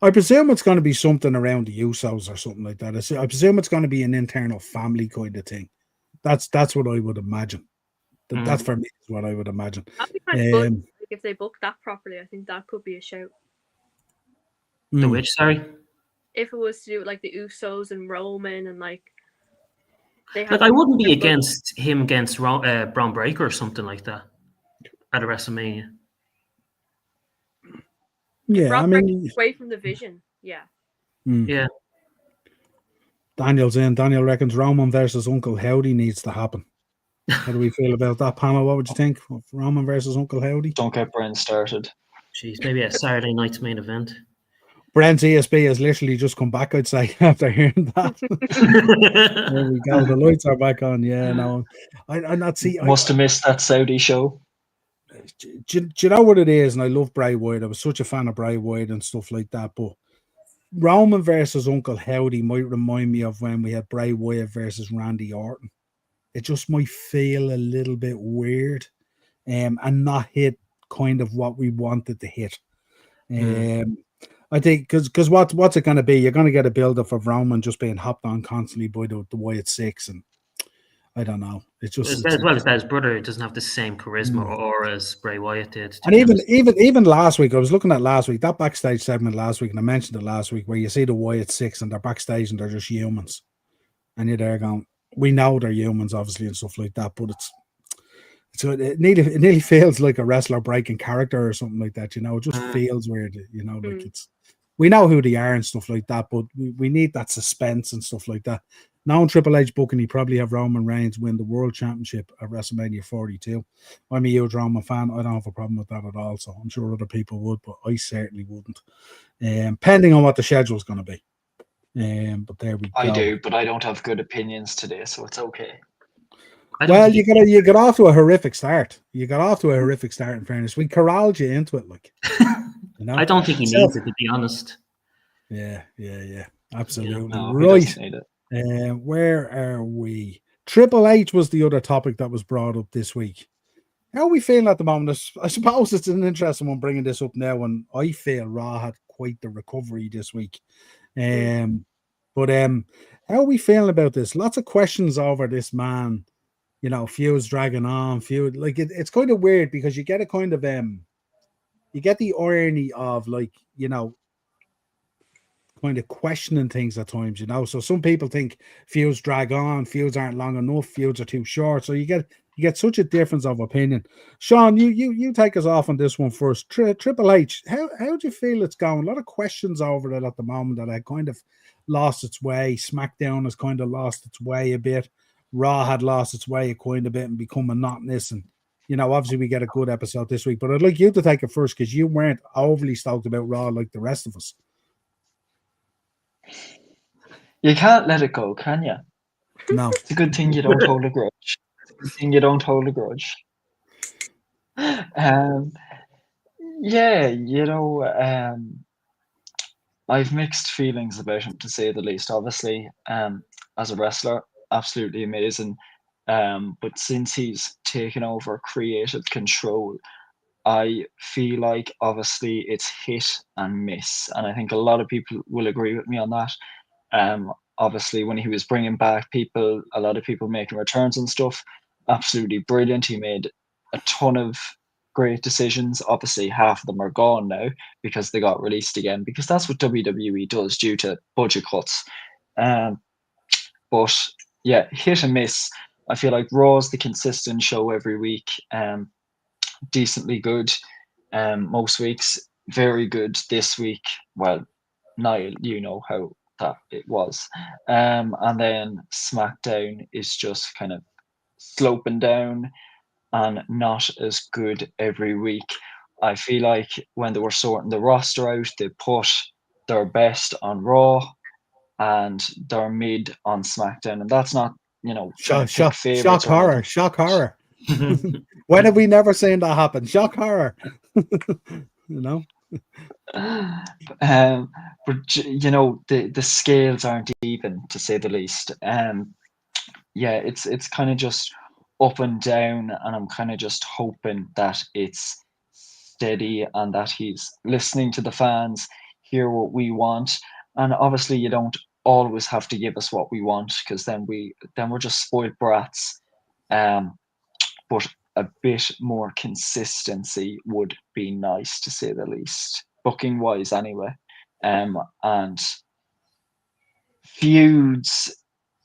Speaker 1: I presume it's going to be something around the Usos or something like that. I presume it's going to be an internal family kind of thing. That's what I would imagine. That for me is what I would imagine.
Speaker 2: That'd be kind of good. Like, if they book that properly, I think that could be a shout.
Speaker 3: The which, sorry?
Speaker 2: If it was to do with like the Usos and Roman and like.
Speaker 3: Like, I wouldn't be against him against Braun Breaker or something like that at a WrestleMania.
Speaker 1: Yeah, I mean,
Speaker 2: away from the vision. Yeah.
Speaker 3: Yeah.
Speaker 1: Daniel's in. Daniel reckons Roman versus Uncle Howdy needs to happen. How do we feel about that, panel? What would you think? Roman versus Uncle Howdy?
Speaker 4: Don't get Brent started.
Speaker 3: Jeez, maybe a Saturday night's main event.
Speaker 1: Brent's ESB has literally just come back, I'd say, after hearing that. There we go. The lights are back on. Yeah, no. I not see.
Speaker 4: Must have missed that Saudi show.
Speaker 1: Do you know what it is? And I love Bray Wyatt. I was such a fan of Bray Wyatt and stuff like that. But Roman versus Uncle Howdy might remind me of when we had Bray Wyatt versus Randy Orton. It just might feel a little bit weird, and not hit kind of what we wanted to hit. I think because what's it going to be? You're going to get a build up of Roman just being hopped on constantly by the Wyatt Six, and I don't know. It's just
Speaker 3: as well as that his brother doesn't have the same charisma or as Bray Wyatt did.
Speaker 1: And even last week, I was looking at last week, that backstage segment last week, and I mentioned it last week, where you see the Wyatt Six and they're backstage and they're just humans, and you're there going, we know they're humans, obviously, and stuff like that, but it nearly feels like a wrestler breaking character or something like that, you know. It just feels weird, you know, like we know who they are and stuff like that, but we need that suspense and stuff like that. Now in Triple H booking, he probably have Roman Reigns win the World Championship at WrestleMania 42. I'm a huge Roman fan. I don't have a problem with that at all, so I'm sure other people would, but I certainly wouldn't. Pending on what the schedule is going to be. But there we go.
Speaker 4: I do, but I don't have good opinions today, so it's okay.
Speaker 1: Well, you got off to a horrific start. You got off to a horrific start, in fairness. We corralled you into it, like. You know?
Speaker 3: I don't think he needs it, to be honest.
Speaker 1: Yeah. Absolutely.
Speaker 4: No,
Speaker 1: right. Where are we? Triple H was the other topic that was brought up this week. How are we feeling at the moment? I suppose it's an interesting one bringing this up now, and I feel Raw had quite the recovery this week. But how are we feeling about this? Lots of questions over this man. You know, feuds dragging on, like it's kind of weird because you get a kind of you get the irony of, like, you know, kind of questioning things at times, you know. So some people think feuds drag on, feuds aren't long enough, feuds are too short. So you get such a difference of opinion. Sean, you take us off on this one first. Triple H, how do you feel it's going? A lot of questions over it at the moment that had kind of lost its way. SmackDown has kind of lost its way a bit. Raw had lost its way quite a bit and become monotonous, and obviously we get a good episode this week, but I'd like you to take it first because you weren't overly stoked about Raw like the rest of us.
Speaker 4: You can't let it go, can you?
Speaker 1: No.
Speaker 4: It's a good thing you don't hold a grudge. It's a good thing you don't hold a grudge. Yeah, I've mixed feelings about him, to say the least. Obviously, as a wrestler, absolutely amazing. But since he's taken over creative control, I feel like obviously it's hit and miss, and I think a lot of people will agree with me on that. Obviously, when he was bringing back people, a lot of people making returns and stuff, absolutely brilliant. He made a ton of great decisions. Obviously, half of them are gone now because they got released again, because that's what WWE does due to budget cuts. Um, but yeah, hit and miss. I feel like Raw's the consistent show every week. Decently good. Most weeks, very good this week. Well, Niall, you know how that it was. And then SmackDown is just kind of sloping down and not as good every week. I feel like when they were sorting the roster out, they put their best on Raw and their mid on SmackDown, and that's not, trying to pick favorites
Speaker 1: Shock
Speaker 4: or
Speaker 1: horror.
Speaker 4: anything.
Speaker 1: Shock horror. When have we never seen that happen? Shock horror.
Speaker 4: But the scales aren't even, to say the least. Yeah, it's kind of just up and down, and I'm kind of just hoping that it's steady and that he's listening to the fans, hear what we want, and obviously you don't always have to give us what we want, because then we're just spoiled brats. But a bit more consistency would be nice, to say the least, booking wise anyway. And feuds,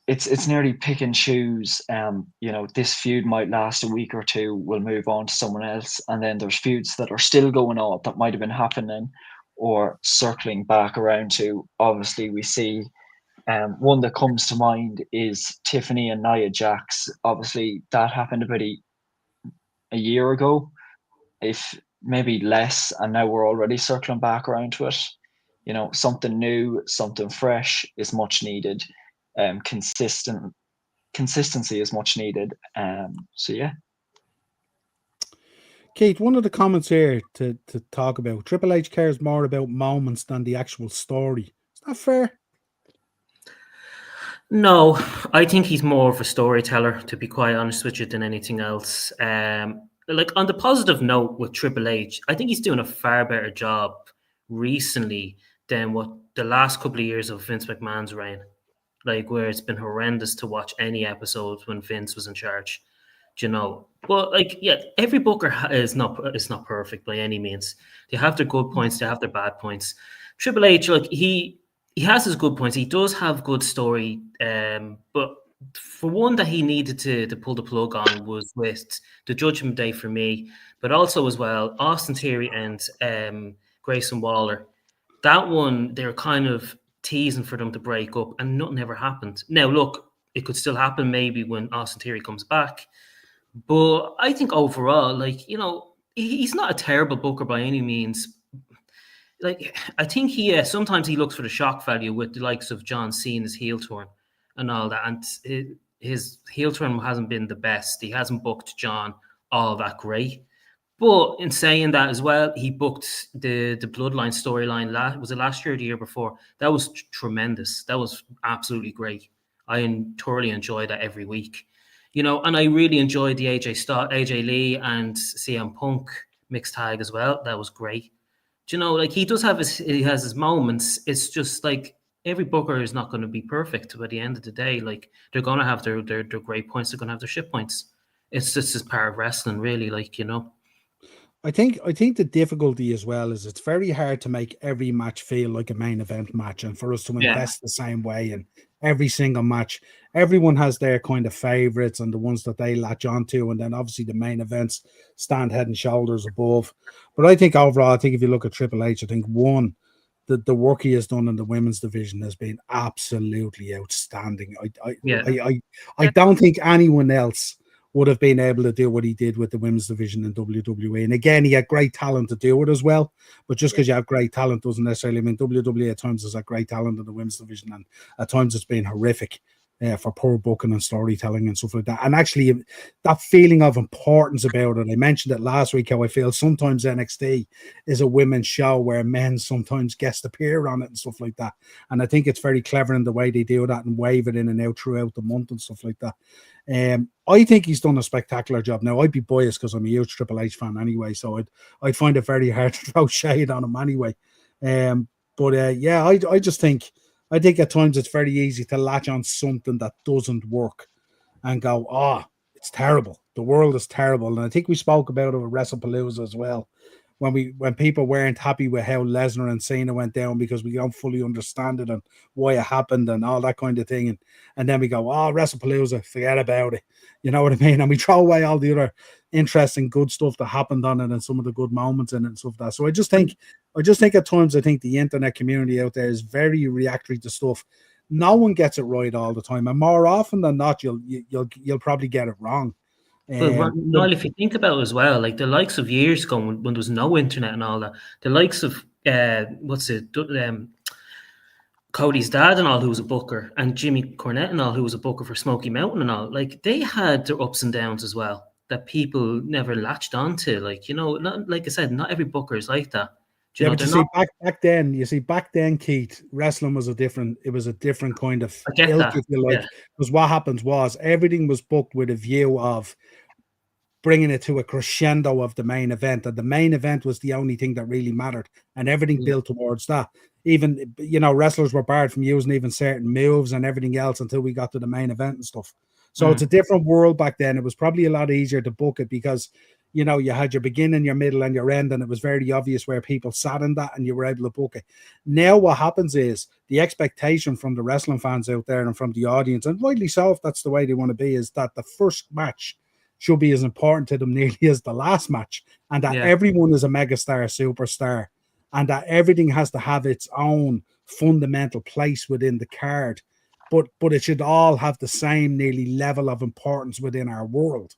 Speaker 4: it's nearly pick and choose. This feud might last a week or two, we'll move on to someone else, and then there's feuds that are still going on that might have been happening or circling back around to. Obviously, we see one that comes to mind is Tiffany and Nia Jax. Obviously, that happened about a year ago, if maybe less, and now we're already circling back around to it. Something new, something fresh is much needed. Consistency is much needed. So yeah.
Speaker 1: Keith, one of the comments here to talk about, Triple H cares more about moments than the actual story. Is that fair?
Speaker 3: No, I think he's more of a storyteller, to be quite honest with you, than anything else. Like, on the positive note with Triple H, I think he's doing a far better job recently than what the last couple of years of Vince McMahon's reign. Like, where it's been horrendous to watch any episodes when Vince was in charge. But like, yeah, every booker is not perfect by any means. They have their good points, they have their bad points. Triple H, like, he has his good points. He does have good story, but for one that he needed to pull the plug on was with the Judgment Day for me, but also as well Austin Theory and Grayson Waller. That one, they're kind of teasing for them to break up, and nothing ever happened. Now, look, it could still happen maybe when Austin Theory comes back, but I think overall, like, he's not a terrible booker by any means. Like, I think sometimes he looks for the shock value with the likes of John Cena's heel turn and all that, and his heel turn hasn't been the best. He hasn't booked John all that great. But in saying that as well, he booked the Bloodline storyline. Was it last year or the year before? That was tremendous. That was absolutely great. I thoroughly enjoy that every week. And I really enjoyed the AJ Lee and CM Punk mixed tag as well. That was great. Like, he has his moments. It's just like every booker is not going to be perfect. But at the end of the day, like, they're going to have their great points. They're going to have their shit points. It's just part of wrestling, really. Like,
Speaker 1: I think the difficulty as well is it's very hard to make every match feel like a main event match, and for us to invest the same way in every single match. Everyone has their kind of favorites and the ones that they latch onto, and then obviously the main events stand head and shoulders above. But I think overall, if you look at Triple H, I think one, the work he has done in the women's division has been absolutely outstanding. I don't think anyone else would have been able to do what he did with the women's division in WWE. And again, he had great talent to do it as well. But just because you have great talent doesn't necessarily mean WWE at times has a great talent in the women's division, and at times it's been horrific. For poor booking and storytelling and stuff like that. And actually, that feeling of importance about it, I mentioned it last week, how I feel sometimes NXT is a women's show where men sometimes guest appear on it and stuff like that. And I think it's very clever in the way they do that and wave it in and out throughout the month and stuff like that. I think he's done a spectacular job. Now, I'd be biased because I'm a huge Triple H fan anyway, so I'd find it very hard to throw shade on him anyway. Yeah, I just think... I think at times it's very easy to latch on something that doesn't work and go, it's terrible. The world is terrible. And I think we spoke about it with WrestlePalooza as well. When people weren't happy with how Lesnar and Cena went down because we don't fully understand it and why it happened and all that kind of thing. And then we go, WrestlePalooza, forget about it. You know what I mean? And we throw away all the other interesting, good stuff that happened on it and some of the good moments in it and stuff like that. So I just think at times, I think the internet community out there is very reactionary to stuff. No one gets it right all the time. And more often than not, you'll probably get it wrong.
Speaker 3: Well, Niall, if you think about it as well, like the likes of years ago when there was no internet and all that, the likes of Cody's dad and all, who was a booker, and Jimmy Cornette and all, who was a booker for Smoky Mountain and all, like they had their ups and downs as well that people never latched onto. Like, not, like I said, not every booker is like that.
Speaker 1: Back then, Keith, wrestling was a different kind of ilk, if you like. Because what happens was everything was booked with a view of bringing it to a crescendo of the main event, and the main event was the only thing that really mattered, and everything built towards that. Even, wrestlers were barred from using even certain moves and everything else until we got to the main event and stuff. So it's a different world back then. It was probably a lot easier to book it because you had your beginning, your middle, and your end, and it was very obvious where people sat in that, and you were able to book it. Now what happens is the expectation from the wrestling fans out there and from the audience, and rightly so if that's the way they want to be, is that the first match should be as important to them nearly as the last match, and that everyone is a megastar, superstar, and that everything has to have its own fundamental place within the card, but it should all have the same nearly level of importance within our world.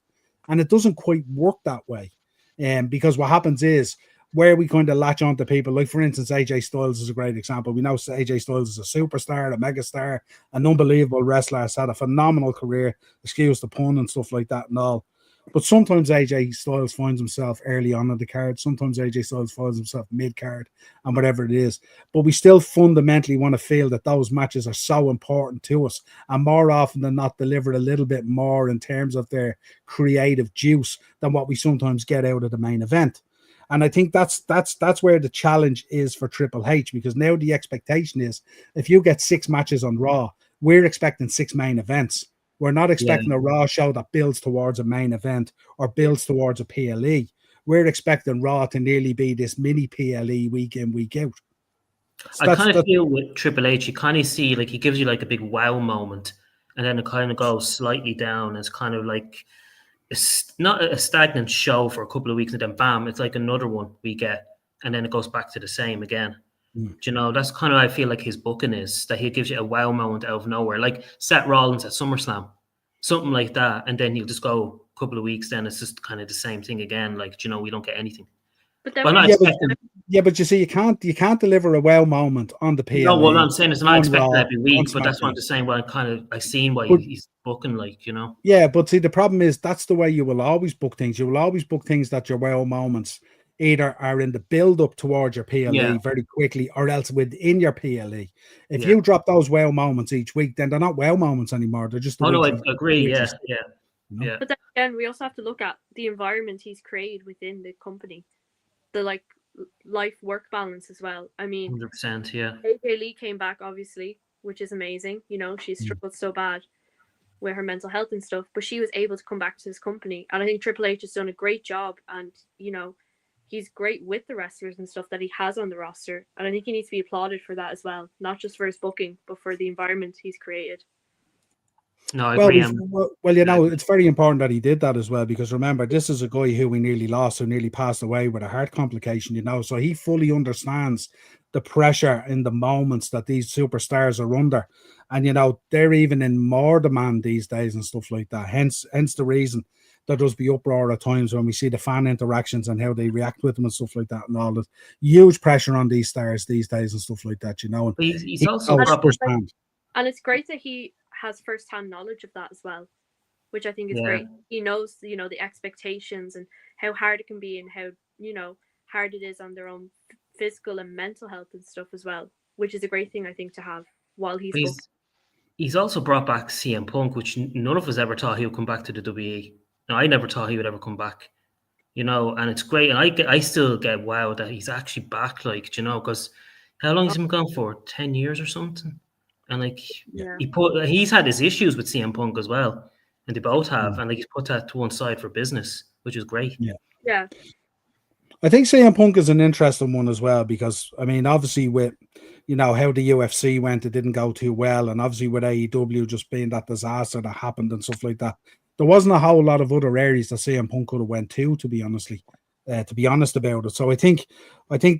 Speaker 1: And it doesn't quite work that way. Because what happens is where we kind of latch on to people, like for instance, AJ Styles is a great example. We know AJ Styles is a superstar, a megastar, an unbelievable wrestler, has had a phenomenal career, excuse the pun and stuff like that and all. But sometimes AJ Styles finds himself early on in the card. Sometimes AJ Styles finds himself mid-card and whatever it is. But we still fundamentally want to feel that those matches are so important to us and more often than not deliver a little bit more in terms of their creative juice than what we sometimes get out of the main event. And I think that's where the challenge is for Triple H, because now the expectation is if you get 6 matches on Raw, we're expecting 6 main events. We're not expecting a Raw show that builds towards a main event or builds towards a PLE. We're expecting Raw to nearly be this mini PLE week in, week out.
Speaker 3: So I kind of feel with Triple H, you kind of see like he gives you like a big wow moment, and then it kind of goes slightly down. It's kind of like it's not a stagnant show for a couple of weeks, and then bam, it's like another one we get, and then it goes back to the same again. That's kind of how I feel like his booking is, that he gives you a wow moment out of nowhere, like Seth Rollins at SummerSlam, something like that, and then he'll just go a couple of weeks, then it's just kind of the same thing again, like we don't get anything. But then
Speaker 1: but you see, you can't deliver a wow moment on the PLE.
Speaker 3: No, what I'm saying is not expected every week, but that's what I'm just saying. Well, I've seen why he's booking,
Speaker 1: Yeah, but see, the problem is that's the way you will always book things. You will always book things that your wow moments either are in the build up towards your PLE very quickly, or else within your PLE. If you drop those wow moments each week, then they're not wow moments anymore. They're just.
Speaker 3: I agree. Yeah.
Speaker 2: But then again, we also have to look at the environment he's created within the company, the life work balance as well. I mean,
Speaker 3: 100%. Yeah.
Speaker 2: AJ Lee came back, obviously, which is amazing. She struggled so bad with her mental health and stuff, but she was able to come back to this company, and I think Triple H has done a great job, and he's great with the wrestlers and stuff that he has on the roster. And I think he needs to be applauded for that as well. Not just for his booking, but for the environment he's created.
Speaker 3: No, I agree.
Speaker 1: It's very important that he did that as well, because remember, this is a guy who we nearly lost, who nearly passed away with a heart complication, so he fully understands the pressure in the moments that these superstars are under. And, you know, they're even in more demand these days and stuff like that. Hence the reason there does be uproar at times when we see the fan interactions and how they react with them and stuff like that, and all that. Huge pressure on these stars these days and stuff like that, you know. And
Speaker 3: he's also
Speaker 2: and it's great that he has first-hand knowledge of that as well, which I think is great. He knows, you know, the expectations and how hard it can be and how, you know, hard it is on their own physical and mental health and stuff as well, which is a great thing, I think, to have while
Speaker 3: he's also brought back CM Punk, which none of us ever thought he would come back to the WWE. No, I never thought he would ever come back, you know, and it's great. And I still get wow that he's actually back, like, you know, because how long has he been gone for? 10 years or something? And like, he's had his issues with CM Punk as well, and they both have, and like he's put that to one side for business, which is great.
Speaker 2: Yeah.
Speaker 1: I think CM Punk is an interesting one as well, because I mean, obviously with, you know, how the UFC went, it didn't go too well, and obviously with AEW just being that disaster that happened and stuff like that, there wasn't a whole lot of other areas that CM Punk could have went to be honest about it. So I think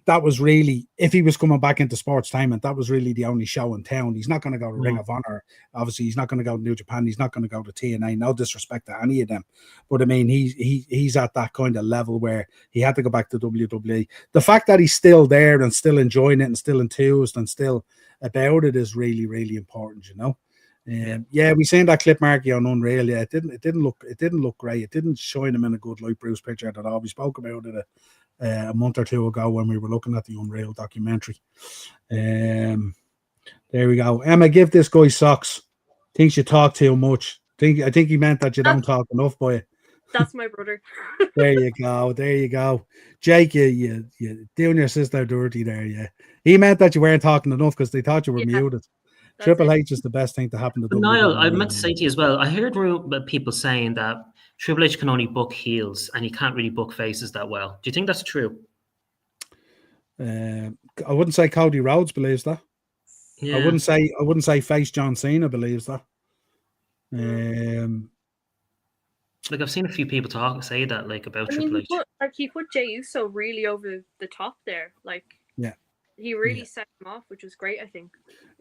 Speaker 1: that was really, if he was coming back into sports time, and that was really the only show in town. He's not going to go to Ring of Honor. Obviously, he's not going to go to New Japan. He's not going to go to TNA. No disrespect to any of them, but I mean, he's at that kind of level where he had to go back to WWE. The fact that he's still there and still enjoying it and still enthused and still about it is really, really important, you know. We seen that clip, Marky, on Unreal. Yeah, it didn't look great. It didn't shine him in a good light, Bruce Pritchard, at all. We spoke about it a month or two ago when we were looking at the Unreal documentary. There we go. Emma, give this guy socks. Thinks you talk too much. I think he meant that you don't talk enough, boy.
Speaker 2: That's my brother.
Speaker 1: There you go. Jake, you doing your sister dirty there, yeah. He meant that you weren't talking enough because they thought you were muted. Triple H is the best thing to happen to WWE.
Speaker 3: Niall, I meant to say to you as well, I heard people saying that Triple H can only book heels and he can't really book faces that well. Do you think that's true?
Speaker 1: I wouldn't say Cody Rhodes believes that. Yeah. I wouldn't say face John Cena believes that.
Speaker 3: Like, I've seen a few people say that, like, about Triple H.
Speaker 2: He put Jey Uso really over the top there. Like, he really set him off, which was great, I think.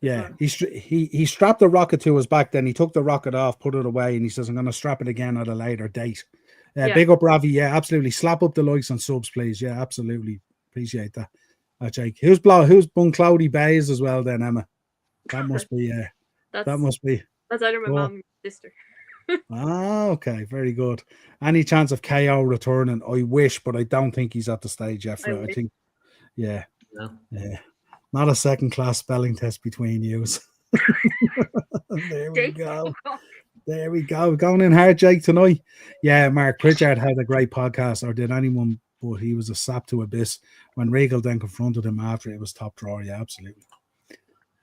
Speaker 1: Yeah, he strapped the rocket to his back, then he took the rocket off, put it away, and he says, I'm going to strap it again at a later date. Big up, Ravi. Yeah, absolutely. Slap up the likes and subs, please. Yeah, absolutely. Appreciate that. Jake. Who's Bun Cloudy Bays as well then, Emma? That must be,
Speaker 2: That's either my mom or my sister.
Speaker 1: Okay, very good. Any chance of KO returning? I wish, but I don't think he's at the stage yet. I think, yeah. Not a second-class spelling test between yous. There we go. There we go. Going in hard, Jake, tonight. Yeah, Mark Pritchard had a great podcast, or did anyone, but he was a sap to abyss. When Regal then confronted him after, it was top drawer. Yeah, absolutely.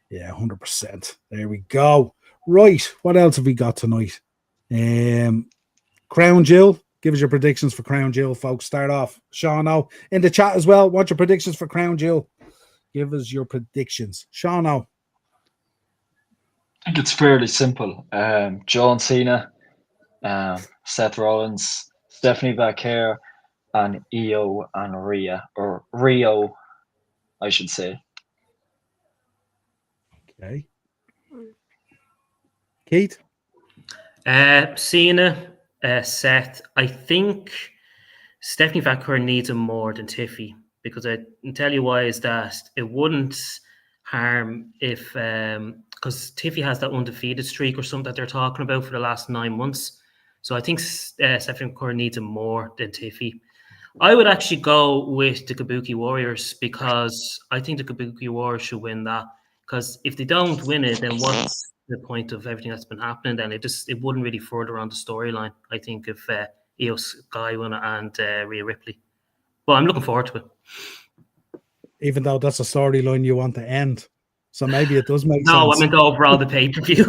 Speaker 1: Yeah, 100%. There we go. Right, what else have we got tonight? Crown Jewel. Give us your predictions for Crown Jewel, folks. Start off. Sean O. In the chat as well. What's your predictions for Crown Jewel? Give us your predictions. Sean O.
Speaker 4: I think it's fairly simple. John Cena, Seth Rollins, Stephanie Bacare, and Io and Rio, I should say.
Speaker 1: Okay. Keith?
Speaker 3: Cena, Seth. I think Stephanie Bacare needs him more than Tiffy, because I can tell you why is that it wouldn't harm if because Tiffy has that undefeated streak or something that they're talking about for the last 9 months. So I think Stephanie Bacare needs him more than Tiffy. I would actually go with the Kabuki Warriors, because I think the Kabuki Warriors should win that. Because if they don't win it, then what's the point of everything that's been happening? Then it wouldn't really further on the storyline. I think if Io Sky won it and Rhea Ripley. Well, I'm looking forward to it.
Speaker 1: Even though that's a storyline you want to end. So maybe it does make sense.
Speaker 3: No, I meant overall the pay-per-view.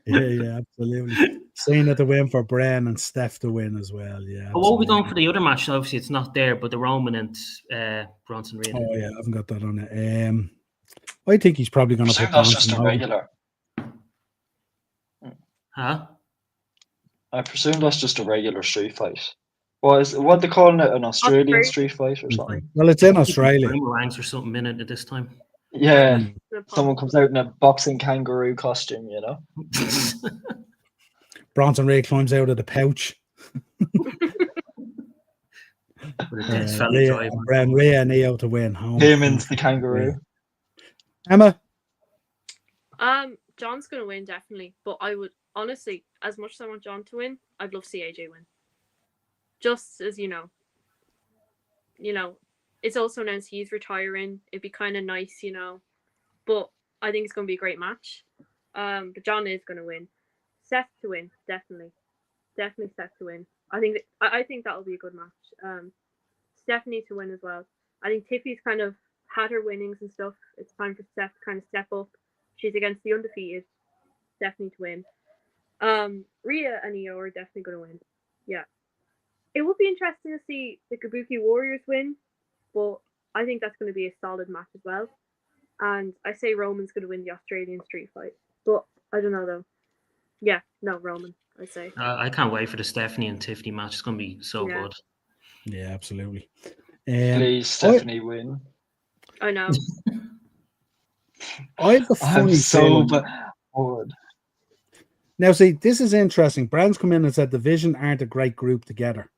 Speaker 1: Yeah, absolutely. Cena to win for Bren and Steph to win as well. Yeah.
Speaker 3: What are we going for the other match? Obviously, it's not there, but the Roman and Bronson Reed.
Speaker 1: Oh, yeah, I haven't got that on it. I think he's probably going to put
Speaker 4: that's just a regular.
Speaker 3: Huh?
Speaker 4: I presume that's just a regular street fight. What they calling it, an Australian street fight or something?
Speaker 1: Well, it's in Australia.
Speaker 3: Boomerangs or something in it at this time.
Speaker 4: Yeah,
Speaker 2: The
Speaker 4: someone comes out in a boxing kangaroo costume, you know.
Speaker 1: Bronson Ray climbs out of the pouch. Ray and Neo to win home.
Speaker 4: Heyman's the kangaroo.
Speaker 1: Emma?
Speaker 2: John's gonna win definitely, but I would honestly, as much as I want John to win, I'd love to see AJ win. Just as you know, it's also announced he's retiring. It'd be kind of nice, but I think it's gonna be a great match. But John is gonna win. Seth to win, definitely Seth to win. I think that'll be a good match. Stephanie to win as well. I think Tiffy's kind of had her winnings and stuff. It's time for Steph to kind of step up. She's against the undefeated. Stephanie to win. Rhea and Io are definitely going to win. Yeah. It would be interesting to see the Kabuki Warriors win, but I think that's going to be a solid match as well. And I say Roman's going to win the Australian street fight, but I don't know though. Yeah, no, Roman, I say.
Speaker 3: I can't wait for the Stephanie and Tiffany match. It's going to be so good.
Speaker 1: Yeah, absolutely.
Speaker 4: Please, Stephanie, win.
Speaker 2: I know.
Speaker 1: I have a funny feeling.
Speaker 4: Bored.
Speaker 1: Now, see, this is interesting. Brand's come in and said Division aren't a great group together,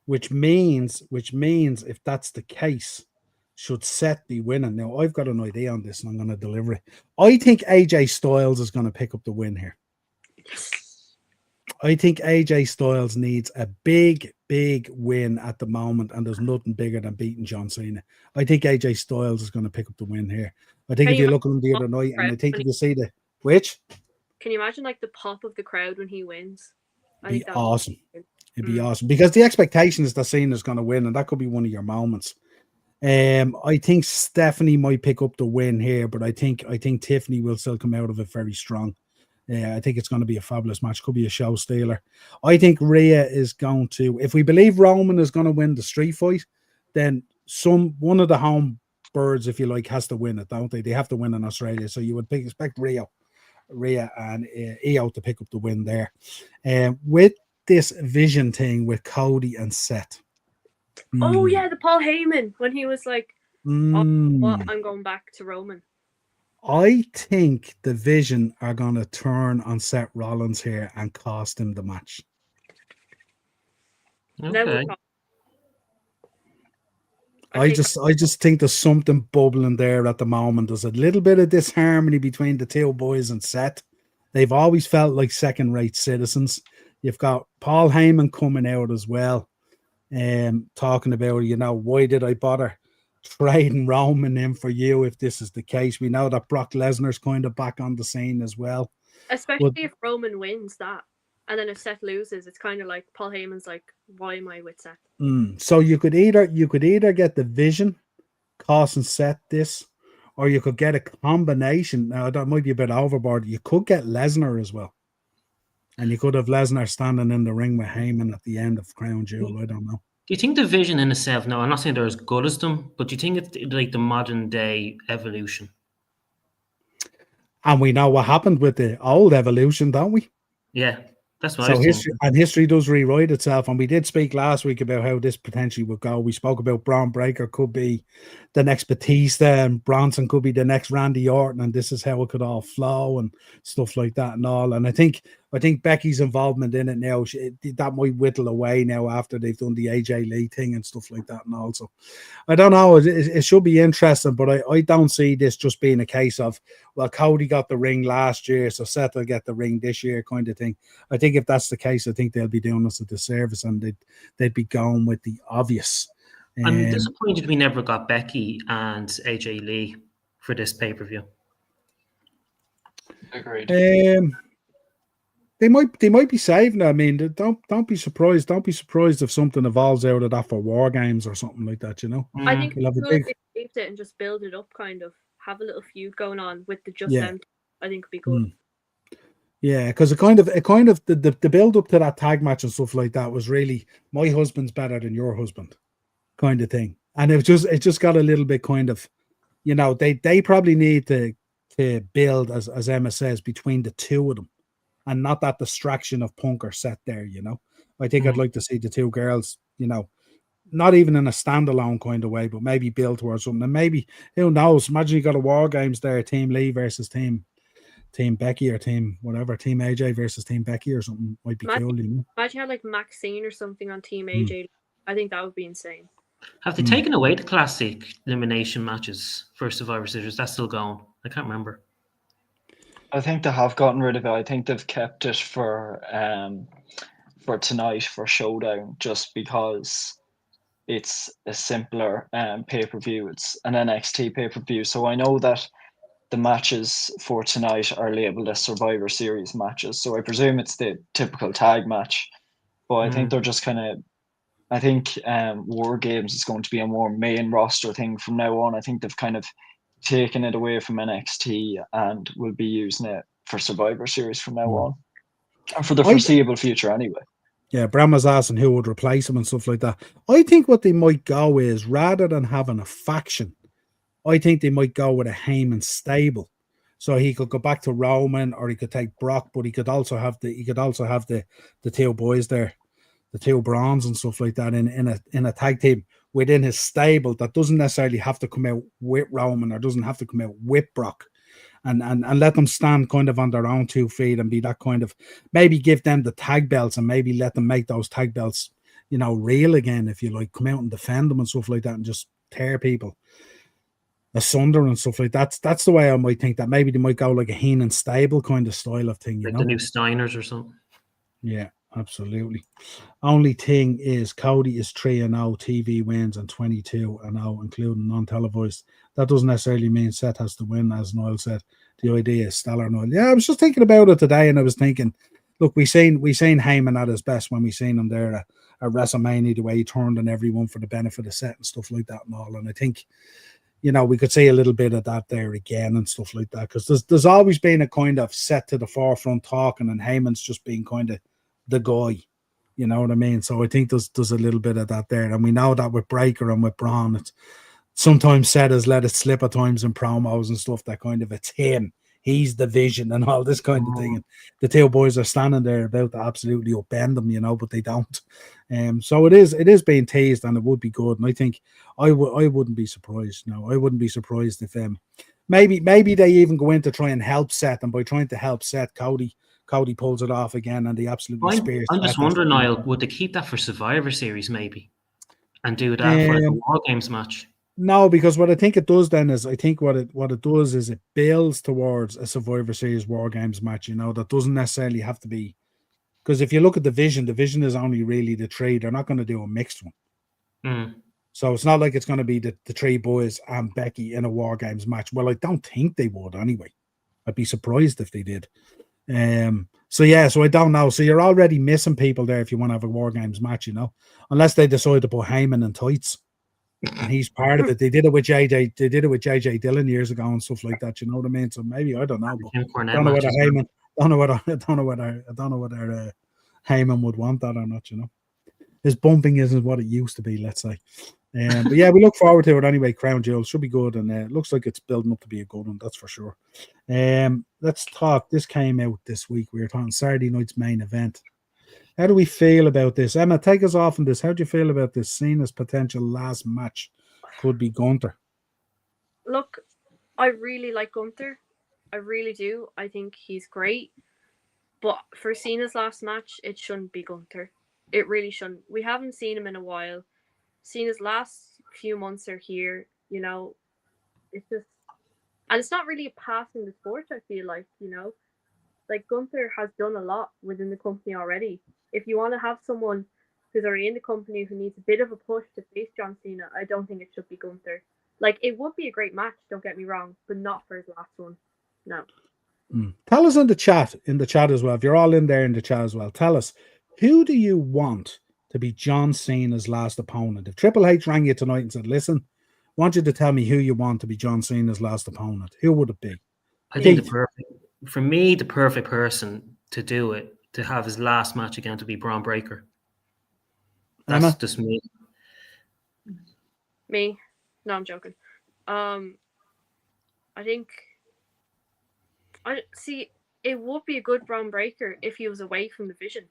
Speaker 1: which means if that's the case, should Seth be winning? Now, I've got an idea on this, and I'm going to deliver it. I think AJ Styles is going to pick up the win here. I think AJ Styles needs a big win at the moment, and there's nothing bigger than beating John Cena. I think AJ Styles is going to pick up the win here. I think if you look at him the other night, and I think if you see the which.
Speaker 2: Can you imagine the pop of the crowd when he wins?
Speaker 1: It'd be awesome. It'd be awesome because the expectation is that Cena's going to win, and that could be one of your moments. I think Stephanie might pick up the win here, but I think Tiffany will still come out of it very strong. I think it's going to be a fabulous match. Could be a show stealer. I think Rhea is going to, if we believe Roman is going to win the street fight, then one of the home birds, if you like, has to win it, don't they? They have to win in Australia. So you would expect Rhea and Io to pick up the win there. With this vision thing with Cody and Seth.
Speaker 2: Oh, yeah, the Paul Heyman, when he was like, I'm going back to Roman.
Speaker 1: I think the Vision are going to turn on Seth Rollins here and cost him the match.
Speaker 3: Okay.
Speaker 1: I just think there's something bubbling there at the moment. There's a little bit of disharmony between the two boys and Seth. They've always felt like second-rate citizens. You've got Paul Heyman coming out as well, talking about, why did I bother trading Roman in for you if this is the case? We know that Brock Lesnar's kind of back on the scene as well.
Speaker 2: Especially if Roman wins that. And then if Seth loses, it's kind of like Paul Heyman's like, why am I with Seth?
Speaker 1: So you could either get the Vision costing Seth this, or you could get a combination. Now that might be a bit overboard. You could get Lesnar as well. And you could have Lesnar standing in the ring with Heyman at the end of Crown Jewel. I don't know.
Speaker 3: Do you think the Vision in itself, no, I'm not saying they're as good as them, but do you think it's like the modern day Evolution?
Speaker 1: And we know what happened with the old Evolution, don't we?
Speaker 3: Yeah, that's what I was
Speaker 1: history does rewrite itself. And we did speak last week about how this potentially would go. We spoke about Braun Breaker could be the next Batista, and Bronson could be the next Randy Orton, and this is how it could all flow and stuff like that and all. And I think Becky's involvement in it now, that might whittle away now after they've done the AJ Lee thing and stuff like that. And also, I don't know, it should be interesting, but I don't see this just being a case of, well, Cody got the ring last year, so Seth will get the ring this year kind of thing. I think if that's the case, I think they'll be doing us a disservice, and they'd be going with the obvious.
Speaker 3: I'm disappointed we never got Becky and AJ Lee for this pay-per-view.
Speaker 4: Agreed.
Speaker 1: They might be saving it. I mean, don't be surprised. Don't be surprised if something evolves out of that for War Games or something like that.
Speaker 2: I think it's good if they saved it and just build it up, kind of have a little feud going on with the them. I think it'd be good.
Speaker 1: Yeah, because it kind of the build up to that tag match and stuff like that was really, my husband's better than your husband, kind of thing. And it just got a little bit kind of, they probably need to build, as Emma says, between the two of them. and not that distraction of Punk or Seth there, you know. I think I'd like to see the two girls, you know, not even in a standalone kind of way, but maybe build towards something. And maybe, who knows, imagine you got a War Games there, Team Lee versus Team Becky or Team whatever, Team AJ versus Team Becky or something. Might be cool, you know.
Speaker 2: Imagine had like Maxine or something on Team AJ. I think that would be insane.
Speaker 3: Have they taken away the classic elimination matches for Survivor Series? Is that still going? I can't remember.
Speaker 4: I think they have gotten rid of it. I think they've kept it for tonight, for Showdown, just because it's a simpler pay-per-view. It's an NXT pay-per-view. So I know that the matches for tonight are labeled as Survivor Series matches. So I presume it's the typical tag match. But I think they're just kind of, I think War Games is going to be a more main roster thing from now on. I think they've kind of taken it away from NXT and will be using it for Survivor Series from now on. And for the foreseeable future anyway.
Speaker 1: Yeah, Bram was asking who would replace him and stuff like that. I think what they might go is, rather than having a faction, I think they might go with a Heyman stable. So he could go back to Roman, or he could take Brock, but he could also have the two boys there, the two Brawns and stuff like that in a tag team within his stable that doesn't necessarily have to come out with Roman or doesn't have to come out with Brock. And let them stand kind of on their own 2 feet and be that kind of, maybe give them the tag belts and maybe let them make those tag belts, you know, real again, if you like, come out and defend them and stuff like that and just tear people asunder and stuff like that. That's the way I might think that maybe they might go like a Heenan stable kind of style of thing, you
Speaker 3: like
Speaker 1: know?
Speaker 3: the new Steiners or something.
Speaker 1: Yeah, absolutely. Only thing is Cody is 3-0 TV wins and 22-0, including non-televised. That doesn't necessarily mean Seth has to win, as Niall said. The idea is stellar, Niall. Yeah, I was just thinking about it today, and I was thinking, look, we seen Heyman at his best when we seen him there at WrestleMania, the way he turned on everyone for the benefit of Seth and stuff like that and all. And I think, you know, we could see a little bit of that there again and stuff like that, because there's always been a kind of Seth to the forefront talking, and Heyman's just being kind of the guy, you know what I mean? So I think there's a little bit of that there, and we know that with Breaker and with Braun, it's sometimes Seth has let it slip at times in promos and stuff that kind of, it's him, he's the vision and all this kind of thing, and the two boys are standing there about to absolutely upend them, you know, but they don't. So it is being teased, and it would be good, and I think I wouldn't be surprised. No, I wouldn't be surprised if maybe they even go in to try and help Seth, and by trying to help Seth, Cody pulls it off again, and they absolutely spears.
Speaker 3: I'm just wondering, Niall, would they keep that for Survivor Series maybe, and do that for like a War Games match?
Speaker 1: No, because what I think it does then is, I think what it does is it builds towards a Survivor Series War Games match. You know, that doesn't necessarily have to be, because if you look at the vision is only really the three. They're not going to do a mixed one. So it's not like it's going to be the three boys and Becky in a War Games match. Well, I don't think they would anyway. I'd be surprised if they did. So I don't know. So you're already missing people there if you want to have a War Games match, you know, unless they decide to put Heyman in tights. And he's part of it. They did it with JJ Dillon years ago and stuff like that. You know what I mean? So maybe, I don't know. But I don't know whether Heyman would want that or not. You know, his bumping isn't what it used to be. Let's say. But yeah, we look forward to it anyway. Crown Jewel should be good, and it looks like it's building up to be a good one. That's for sure. Let's talk. This came out this week. We were talking Saturday night's main event. How do we feel about this? Emma, take us off on this. How do you feel about this? Cena's potential last match could be Gunther.
Speaker 2: Look, I really like Gunther. I really do. I think he's great. But for Cena's last match, it shouldn't be Gunther. It really shouldn't. We haven't seen him in a while. Cena's last few months are here. You know, it's just, and it's not really a pass in the sport, I feel like, you know. Like, Gunther has done a lot within the company already. If you want to have someone who's already in the company who needs a bit of a push to face John Cena, I don't think it should be Gunther. Like, it would be a great match, don't get me wrong, but not for his last one. No.
Speaker 1: Tell us in the chat as well. If you're all in there in the chat as well, tell us, who do you want to be John Cena's last opponent? If Triple H rang you tonight and said, listen, I want you to tell me who you want to be John Cena's last opponent, who would it be?
Speaker 3: I think the perfect person to do it, to have his last match again, to be Braun Breaker. That's
Speaker 1: Emma?
Speaker 3: just me.
Speaker 2: Me? No, I'm joking. I think, it would be a good Braun breaker if he was away from the Vision.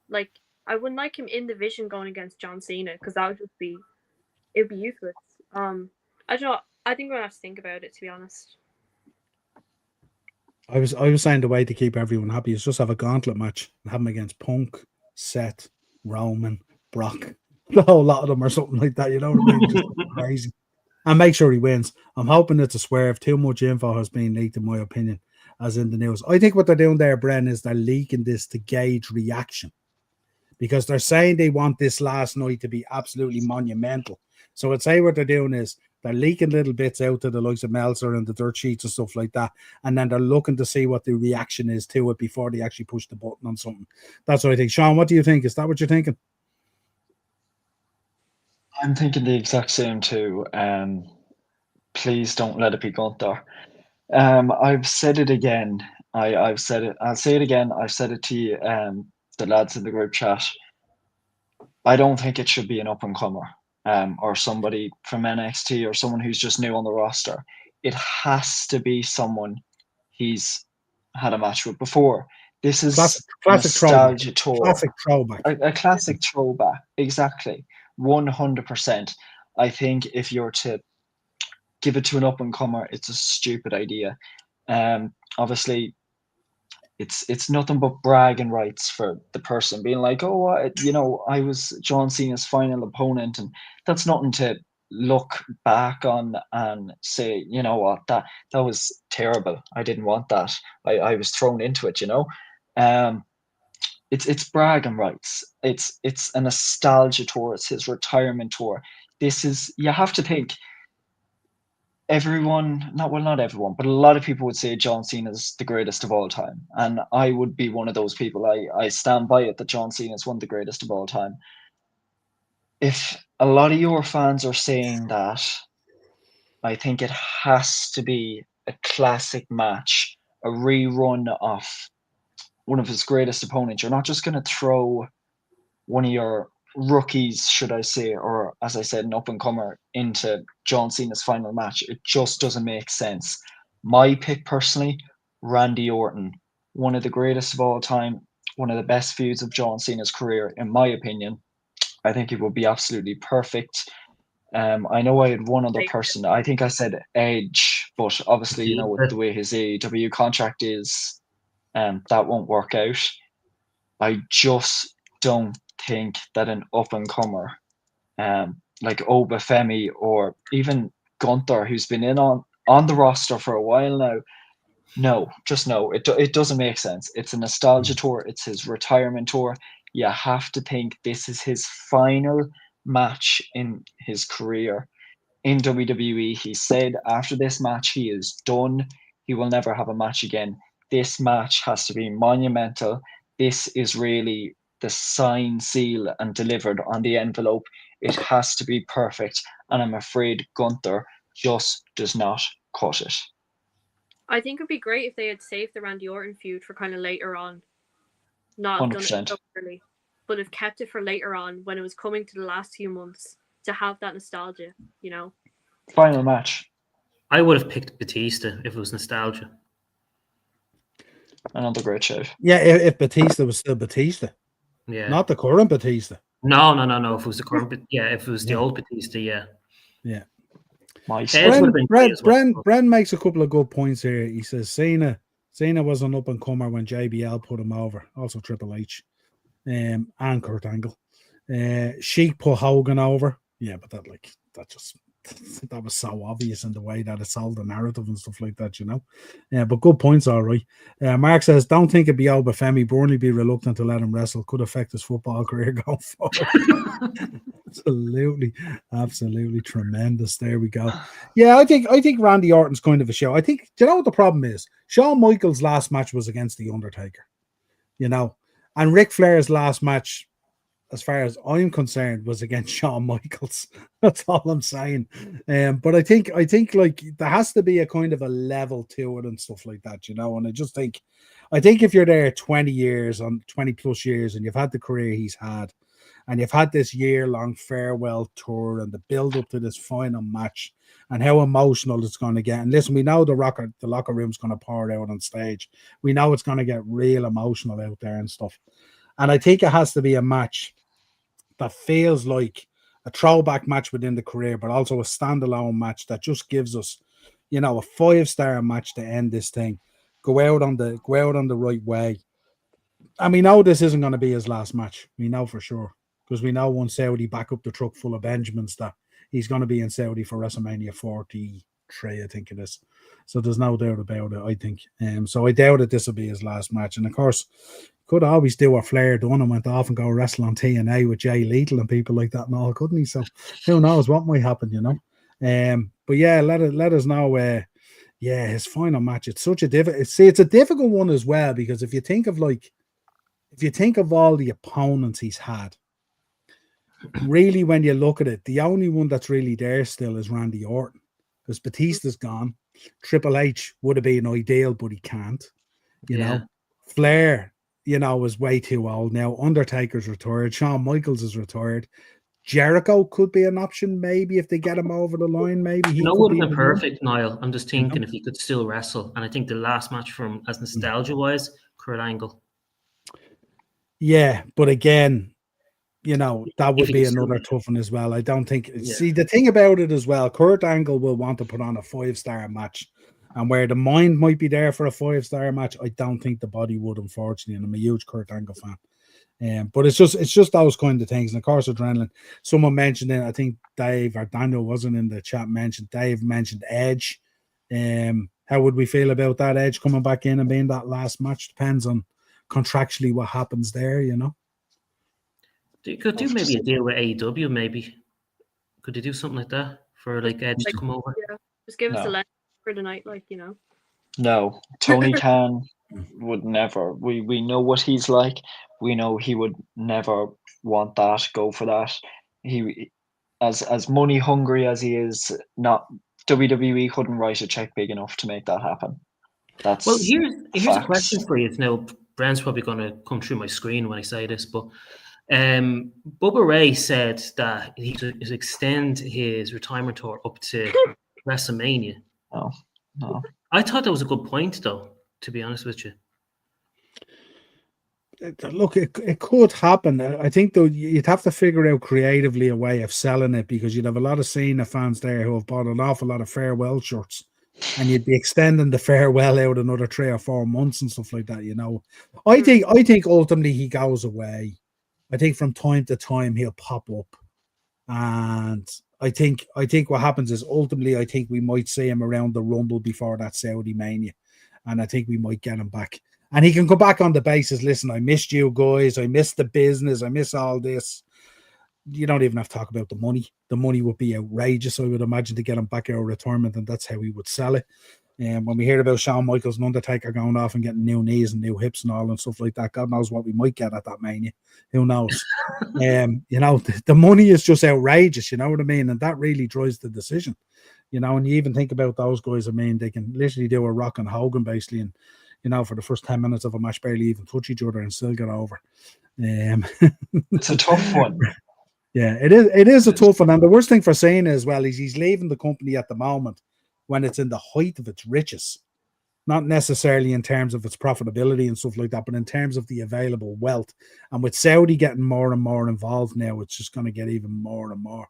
Speaker 2: Like, I wouldn't like him in the Vision going against John Cena, because that would just be, it'd be useless. I don't know. I think we're gonna have to think about it, to be honest.
Speaker 1: I was saying the way to keep everyone happy is just have a gauntlet match and have them against Punk, Seth, Roman, Brock, the whole lot of them or something like that. You know what I mean? Just crazy. And make sure he wins. I'm hoping it's a swerve. Too much info has been leaked, in my opinion, as in the news. I think what they're doing there, Bren, is they're leaking this to gauge reaction, because they're saying they want this last night to be absolutely monumental. So I'd say what they're doing is they're leaking little bits out to the likes of Meltzer and the dirt sheets and stuff like that, and then they're looking to see what the reaction is to it before they actually push the button on something. That's what I think. Sean, what do you think? Is that what you're thinking?
Speaker 4: I'm thinking the exact same too. Please don't let it be Gunther. I've said it again. I've said it. I'll say it again. I've said it to you, the lads in the group chat. I don't think it should be an up and comer, or somebody from NXT or someone who's just new on the roster. It has to be someone he's had a match with before. This is
Speaker 1: classic
Speaker 4: nostalgia
Speaker 1: throwback.
Speaker 4: tour.
Speaker 1: Classic throwback.
Speaker 4: A classic throwback. Exactly. 100%. I think if you're to give it to an up and comer, it's a stupid idea. Obviously, it's nothing but bragging rights for the person being like, oh, I was John Cena's final opponent, and that's nothing to look back on and say, you know what, that was terrible. I didn't want that. I was thrown into it, you know. It's bragging rights. It's a nostalgia tour. It's his retirement tour. You have to think, not everyone, but a lot of people would say John Cena is the greatest of all time. And I would be one of those people. I stand by it that John Cena is one of the greatest of all time. If a lot of your fans are saying that, I think it has to be a classic match, a rerun of one of his greatest opponents. You're not just going to throw one of your rookies, should I say, or as I said, an up and comer into John Cena's final match. It just doesn't make sense. My pick personally, Randy Orton, one of the greatest of all time, one of the best feuds of John Cena's career, in my opinion. I think it would be absolutely perfect. I know I had one other person. I think I said Edge, but obviously, you know, with the way his AEW contract is, that won't work out. I just don't think that an up and comer, like Obafemi or even Gunther, who's been in on the roster for a while now, no, it doesn't make sense. It's a nostalgia tour. It's his retirement tour. You have to think this is his final match in his career in WWE. He said after this match he is done. He will never have a match again. This match has to be monumental. This is really the sign, seal, and delivered on the envelope. It has to be perfect, and I'm afraid Gunther just does not cut it.
Speaker 2: I think it'd be great if they had saved the Randy Orton feud for kind of later on. Not have 100%. Done it so early, but have kept it for later on when it was coming to the last few months to have that nostalgia, you know.
Speaker 4: Final match.
Speaker 3: I would have picked Batista if it was nostalgia.
Speaker 4: Another great show.
Speaker 1: Yeah, if Batista was still Batista.
Speaker 3: Yeah.
Speaker 1: Not the current Batista.
Speaker 3: No. If it was the current, if it was the old Batista, yeah.
Speaker 1: Yeah.
Speaker 3: Bren
Speaker 1: makes a couple of good points here. He says Cena was an up and comer when JBL put him over. Also Triple H, and Kurt Angle. Sheik put Hogan over. Yeah, but that was so obvious in the way that it sold the narrative and stuff like that, you know. But good points, all right. Mark says, don't think it'd be Obafemi. Burnley be reluctant to let him wrestle. Could affect his football career going forward. Absolutely tremendous. There we go. Yeah, I think Randy Orton's kind of a show. I think, do you know what the problem is? Shawn Michaels' last match was against The Undertaker, you know, and Ric Flair's last match, as far as I'm concerned, was against Shawn Michaels. That's all I'm saying. But I think like there has to be a kind of a level to it and stuff like that, you know. And I just think I think if you're there 20 years, on 20 plus years, and you've had the career he's had, and you've had this year-long farewell tour and the build-up to this final match, and how emotional it's going to get. And listen, we know the locker room's going to pour out on stage. We know it's going to get real emotional out there and stuff. And I think it has to be a match that feels like a throwback match within the career, but also a standalone match that just gives us, a 5-star match to end this thing. Go out on the right way. And we know this isn't going to be his last match. We know for sure. Because we know once Saudi back up the truck full of Benjamins that he's going to be in Saudi for WrestleMania 43, I think it is. So there's no doubt about it, I think. So I doubt that this will be his last match. And of course, could always do what Flair done and went off and go wrestle on TNA with Jay Lethal and people like that and all, couldn't he? So who knows what might happen, But yeah, let us know. His final match. It's such a difficult. It's a difficult one as well, because if you think of all the opponents he's had, really, when you look at it, the only one that's really there still is Randy Orton, because Batista's gone. Triple H would have been ideal, but he can't. You know, Flair, is way too old now. Undertaker's retired. Shawn Michaels is retired. Jericho could be an option, maybe, if they get him over the line. Maybe he
Speaker 3: would have been perfect, Niall. I'm just thinking if he could still wrestle. And I think the last match for him, as nostalgia-wise, Kurt Angle.
Speaker 1: Yeah, but again, that would be another tough one as well. I don't think. See, the thing about it as well, Kurt Angle will want to put on a 5-star match, and where the mind might be there for a 5-star match, I don't think the body would, unfortunately. And I'm a huge Kurt Angle fan. But it's just those kind of things. And of course, adrenaline. Someone mentioned it. I think Dave or Daniel wasn't in the chat. Dave mentioned Edge. How would we feel about that Edge coming back in and being that last match? Depends on contractually what happens there.
Speaker 3: They could do maybe a deal with AEW, maybe. Could they do something like that for Edge to come over?
Speaker 2: Yeah, just give us a leg for the night,
Speaker 4: No, Tony Khan would never. We know what he's like. We know he would never want that, go for that. He, as money hungry as he is, not WWE couldn't write a check big enough to make that happen. That's
Speaker 3: here's a question for you. Now, Brand's probably going to come through my screen when I say this, but Bubba Ray said that he should extend his retirement tour up to WrestleMania.
Speaker 4: No.
Speaker 3: I thought that was a good point, though, to be honest with you.
Speaker 1: Look, it could happen. I think, though, you'd have to figure out creatively a way of selling it, because you'd have a lot of Cena fans there who have bought an awful lot of farewell shirts, and you'd be extending the farewell out another 3 or 4 months and stuff like that. I think ultimately he goes away. I think from time to time he'll pop up, and I think what happens is ultimately I think we might see him around the Rumble before that Saudi Mania, and I think we might get him back, and he can come back on the basis. Listen, I missed you guys. I missed the business. I miss all this. You don't even have to talk about the money. The money would be outrageous, I would imagine, to get him back out of retirement, and that's how he would sell it. And when we hear about Shawn Michaels and Undertaker going off and getting new knees and new hips and all and stuff like that, God knows what we might get at that Mania. Who knows? The money is just outrageous, you know what I mean? And that really drives the decision. And you even think about those guys, I mean, they can literally do a Rock and Hogan basically, and for the first 10 minutes of a match barely even touch each other and still get over.
Speaker 4: It's a tough one.
Speaker 1: Yeah, it is a tough one. And the worst thing for Cena as well is he's leaving the company at the moment when it's in the height of its riches, not necessarily in terms of its profitability and stuff like that, but in terms of the available wealth. And with Saudi getting more and more involved now, it's just going to get even more and more.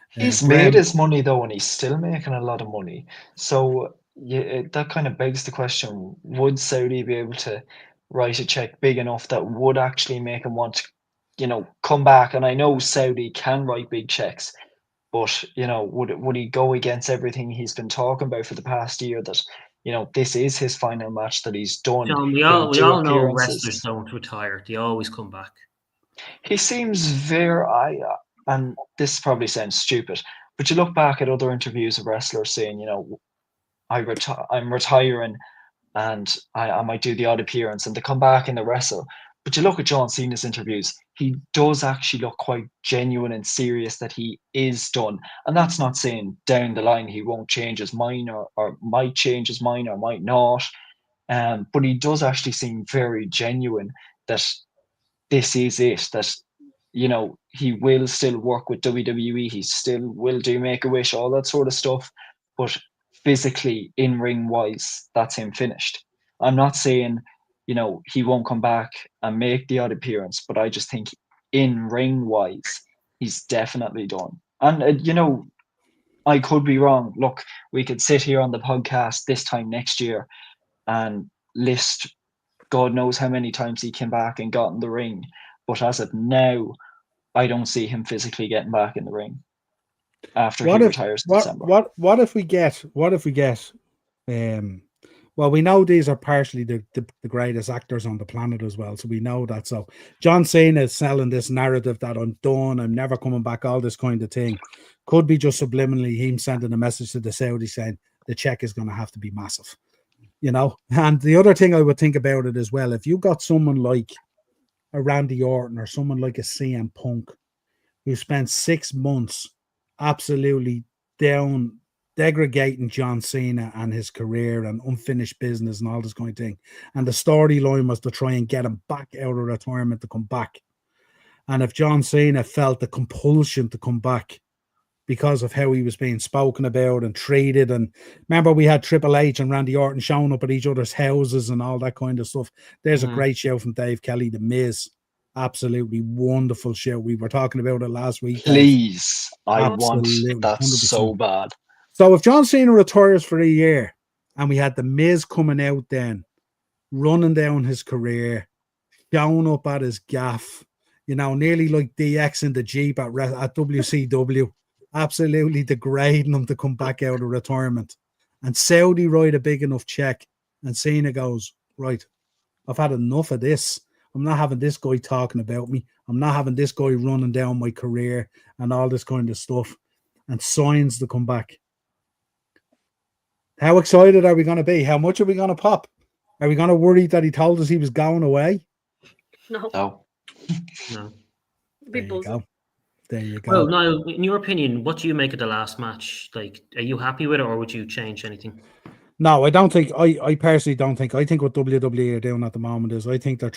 Speaker 4: He's made his money, though, and he's still making a lot of money. So that kind of begs the question, would Saudi be able to write a check big enough that would actually make him want to, come back? And I know Saudi can write big checks, but, would he go against everything he's been talking about for the past year, that, this is his final match, that he's done?
Speaker 3: John, we all know wrestlers don't retire. They always come back.
Speaker 4: He seems and this probably sounds stupid, but you look back at other interviews of wrestlers saying, I'm retiring and I might do the odd appearance, and they come back and they wrestle. But you look at John Cena's interviews, he does actually look quite genuine and serious that he is done. And that's not saying down the line he won't change his mind or might change his mind or might not. But he does actually seem very genuine that this is it, that, you know, he will still work with WWE, he still will do Make-A-Wish, all that sort of stuff, but physically, in-ring wise, that's him finished. I'm not saying, you know, he won't come back and make the odd appearance, but I just think in-ring wise, he's definitely done. And, you know, I could be wrong. Look, we could sit here on the podcast this time next year and list God knows how many times he came back and got in the ring. But as of now, I don't see him physically getting back in the ring after he retires in December.
Speaker 1: What if we get well, we know these are partially the greatest actors on the planet as well, so we know that. So John Cena is selling this narrative that I'm done, I'm never coming back, all this kind of thing. Could be just subliminally him sending a message to the Saudis saying the check is going to have to be massive, you know. And the other thing I would think about it as well, if you got someone like a Randy Orton or someone like a CM Punk who spent 6 months absolutely degrading John Cena and his career and unfinished business and all this kind of thing. And the storyline was to try and get him back out of retirement to come back. And if John Cena felt the compulsion to come back because of how he was being spoken about and treated, and remember we had Triple H and Randy Orton showing up at each other's houses and all that kind of stuff. There's a great show from Dave Kelly, The Miz. Absolutely wonderful show. We were talking about it last week.
Speaker 4: Please, I want that 100%. So bad.
Speaker 1: So if John Cena retires for a year and we had The Miz coming out then, running down his career, showing up at his gaff, you know, nearly like DX in the Jeep at WCW, absolutely degrading him to come back out of retirement. And Saudi write a big enough check and Cena goes, right, I've had enough of this. I'm not having this guy talking about me. I'm not having this guy running down my career and all this kind of stuff, and signs to come back. How excited are we going to be? How much are we going to pop? Are we going to worry that he told us he was going away?
Speaker 2: No.
Speaker 3: No.
Speaker 1: There you go. There you go.
Speaker 3: Well, Niall, in your opinion, what do you make of the last match? Like, are you happy with it, or would you change anything?
Speaker 1: No, I don't think. I personally don't think. I think what WWE are doing at the moment is, I think they're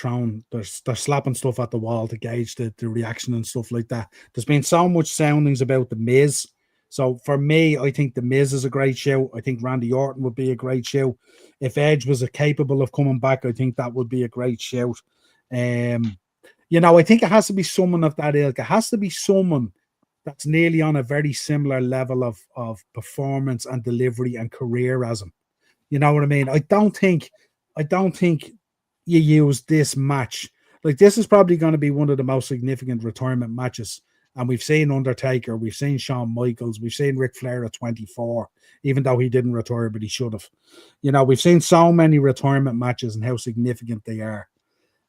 Speaker 1: slapping stuff at the wall to gauge the reaction and stuff like that. There's been so much soundings about The Miz. So for me, I think The Miz is a great show. I think Randy Orton would be a great show. If Edge was capable of coming back, I think that would be a great shout. You know, I think it has to be someone of that ilk. It has to be someone that's nearly on a very similar level of performance and delivery and career as him. You know what I mean? I don't think you use this match. Like, this is probably going to be one of the most significant retirement matches. And we've seen Undertaker, we've seen Shawn Michaels, we've seen Ric Flair at 24, even though he didn't retire, but he should have. You know, we've seen so many retirement matches and how significant they are.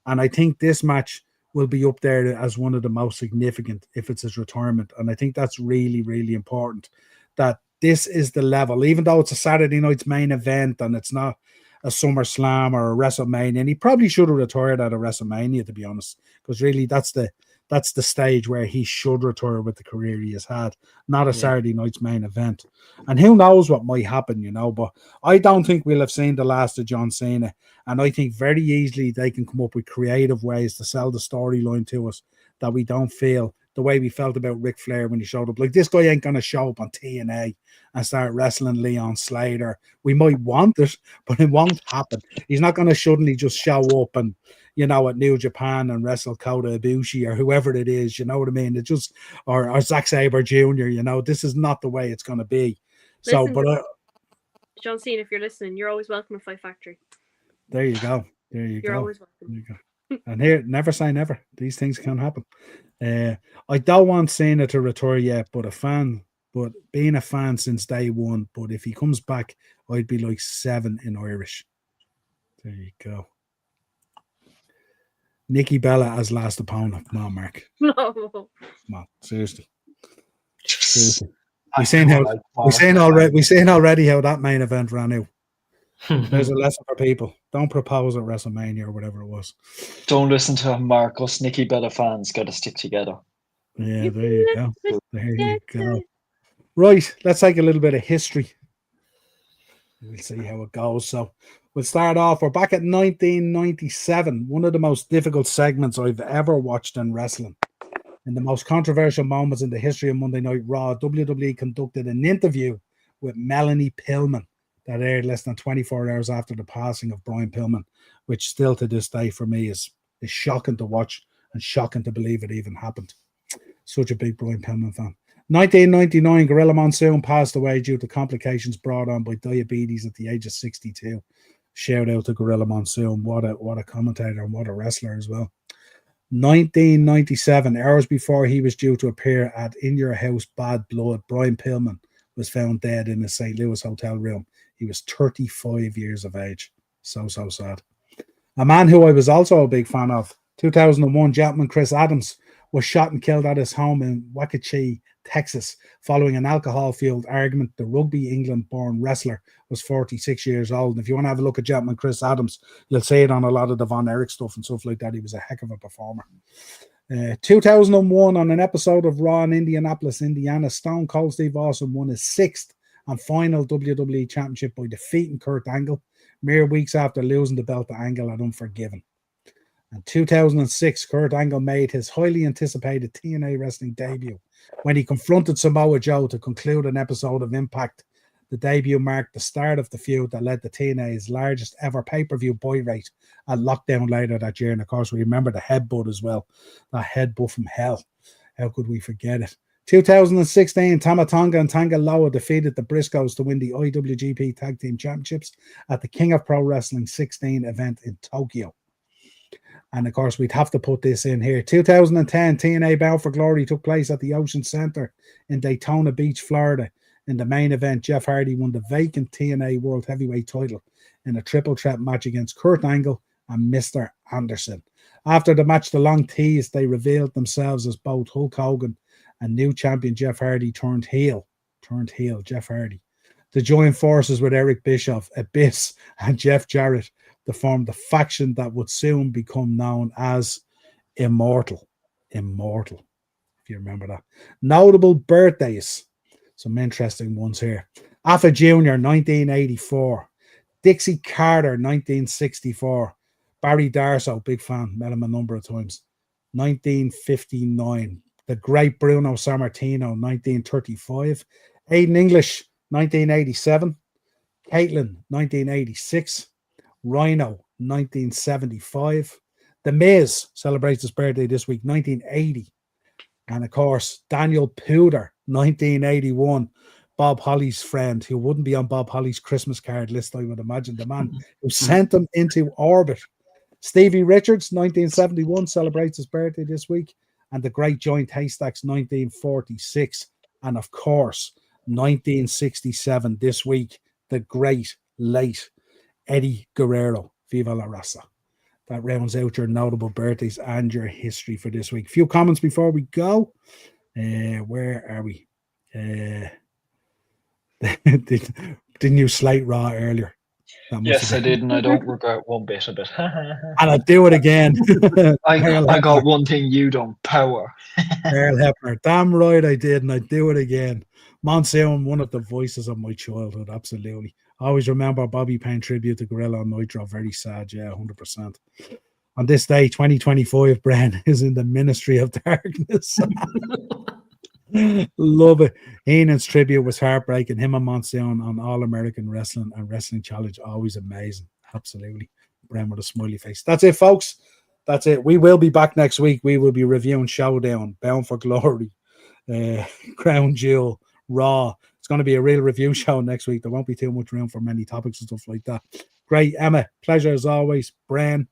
Speaker 1: And I think this match will be up there as one of the most significant if it's his retirement. And I think that's really, really important, that this is the level, even though it's a Saturday night's main event and it's not a SummerSlam or a WrestleMania. And he probably should have retired at a WrestleMania, to be honest, because really that's the stage where he should retire with the career he has had, not a Saturday night's main event. And who knows what might happen, you know, but I don't think we'll have seen the last of John Cena. And I think very easily they can come up with creative ways to sell the storyline to us that we don't feel the way we felt about Ric Flair when he showed up. Like, this guy ain't going to show up on TNA and start wrestling Leon Slater. We might want it, but it won't happen. He's not going to suddenly just show up and, you know, at New Japan and wrestle Kota Ibushi or whoever it is, you know what I mean? It just, or Zack Sabre Jr., you know, this is not the way it's going to be.
Speaker 2: Listen, so, John Cena, if you're listening, you're always welcome at Fight Factory.
Speaker 1: There you go. You're
Speaker 2: always welcome.
Speaker 1: There you go. And here, never say never. These things can happen. I don't want Cena to retire yet, but being a fan since day one. But if he comes back, I'd be like 7 in Irish. There you go. Nikki Bella as last opponent. Come on, Mark.
Speaker 2: No.
Speaker 1: Come on, seriously. We're saying already how that main event ran out. There's a lesson for people. Don't propose at WrestleMania or whatever it was.
Speaker 4: Don't listen to him, Mark. Us Nikki Bella fans got to stick together.
Speaker 1: Yeah, there you go. There you go. Right, let's take a little bit of history. We'll see how it goes. So We'll start off. We're back at 1997, one of the most difficult segments I've ever watched in wrestling. In the most controversial moments in the history of Monday Night Raw, WWE conducted an interview with Melanie Pillman that aired less than 24 hours after the passing of Brian Pillman, which still to this day for me is shocking to watch and shocking to believe it even happened. Such a big Brian Pillman fan. 1999, Gorilla Monsoon passed away due to complications brought on by diabetes at the age of 62. Shout out to Gorilla Monsoon. What a commentator and what a wrestler as well. 1997, hours before he was due to appear at In Your House Bad Blood, Brian Pillman was found dead in his St. Louis hotel room. He was 35 years of age. So sad. A man who I was also a big fan of, 2001, gentleman Chris Adams, was shot and killed at his home in Waukesha, Texas, following an alcohol-fueled argument. The Rugby England-born wrestler was 46 years old. And if you want to have a look at gentleman Chris Adams, you'll see it on a lot of the Von Erich stuff and stuff like that. He was a heck of a performer. 2001, on an episode of Raw in Indianapolis, Indiana, Stone Cold Steve Austin won his 6th and final WWE Championship by defeating Kurt Angle, mere weeks after losing the belt to Angle at Unforgiven. In 2006, Kurt Angle made his highly anticipated TNA wrestling debut when he confronted Samoa Joe to conclude an episode of Impact. The debut marked the start of the feud that led to TNA's largest ever pay-per-view buy rate at Lockdown later that year. And of course, we remember the headbutt as well. That headbutt from hell. How could we forget it? 2016, Tama Tonga and Tanga Loa defeated the Briscoes to win the IWGP Tag Team Championships at the King of Pro Wrestling 16 event in Tokyo. And of course, we'd have to put this in here. 2010, TNA Bound for Glory took place at the Ocean Center in Daytona Beach, Florida. In the main event, Jeff Hardy won the vacant TNA World Heavyweight title in a triple threat match against Kurt Angle and Mr. Anderson. After the match, the long tease, they revealed themselves as both Hulk Hogan and new champion Jeff Hardy turned heel, Jeff Hardy, to join forces with Eric Bischoff, Abyss, and Jeff Jarrett to form the faction that would soon become known as Immortal, if you remember that. Notable birthdays, some interesting ones here. Alpha Jr., 1984. Dixie Carter, 1964. Barry Darsow, big fan, met him a number of times. 1959. The great Bruno Sammartino, 1935. Aiden English, 1987. Caitlin, 1986. Rhino, 1975. The Miz celebrates his birthday this week, 1980. And of course, Daniel Puder, 1981. Bob Holly's friend, who wouldn't be on Bob Holly's Christmas card list, I would imagine, the man who sent him into orbit. Stevie Richards, 1971, celebrates his birthday this week. And the Great Joint Haystacks, 1946. And of course, 1967 this week, the great late Eddie Guerrero. Viva la raza. That rounds out your notable birthdays and your history for this week. Few comments before we go. Where are we? Didn't you slate Raw earlier?
Speaker 4: Yes, I did, and I don't regret one bit of it.
Speaker 1: And I'll do it again.
Speaker 4: I got one thing you don't, power.
Speaker 1: Earl Hebner. Damn right I did, and I do it again. Monsoon, one of the voices of my childhood, absolutely. I always remember Bobby paying tribute to Gorilla on Nitro. Very sad, yeah, 100%. On this day, 2025, Bren is in the Ministry of Darkness. Love it. Heenan's tribute was heartbreaking. Him and Monsoon on All American Wrestling and Wrestling Challenge, always amazing. Absolutely. Bren with a smiley face. That's it, folks. That's it. We will be back next week. We will be reviewing Showdown, Bound for Glory, Crown Jewel, Raw. It's going to be a real review show next week. There won't be too much room for many topics and stuff like that. Great. Emma, pleasure as always. Bren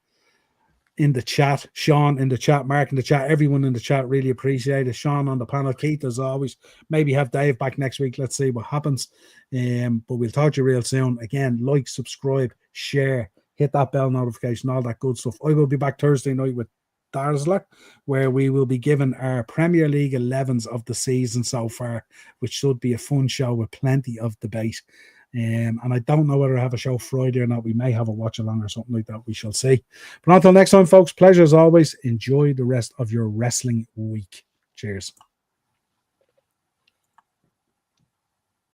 Speaker 1: in the chat, Sean in the chat, Mark in the chat, everyone in the chat, really appreciate it. Sean on the panel, Keith as always. Maybe have Dave back next week. Let's see what happens. But we'll talk to you real soon. Again, like, subscribe, share, hit that bell notification, all that good stuff. I will be back Thursday night with Dazzler, where we will be given our Premier League 11s of the season so far, which should be a fun show with plenty of debate. And I don't know whether I have a show Friday or not. We may have a watch along or something like that. We shall see. But until next time, folks, pleasure as always. Enjoy the rest of your wrestling week. Cheers.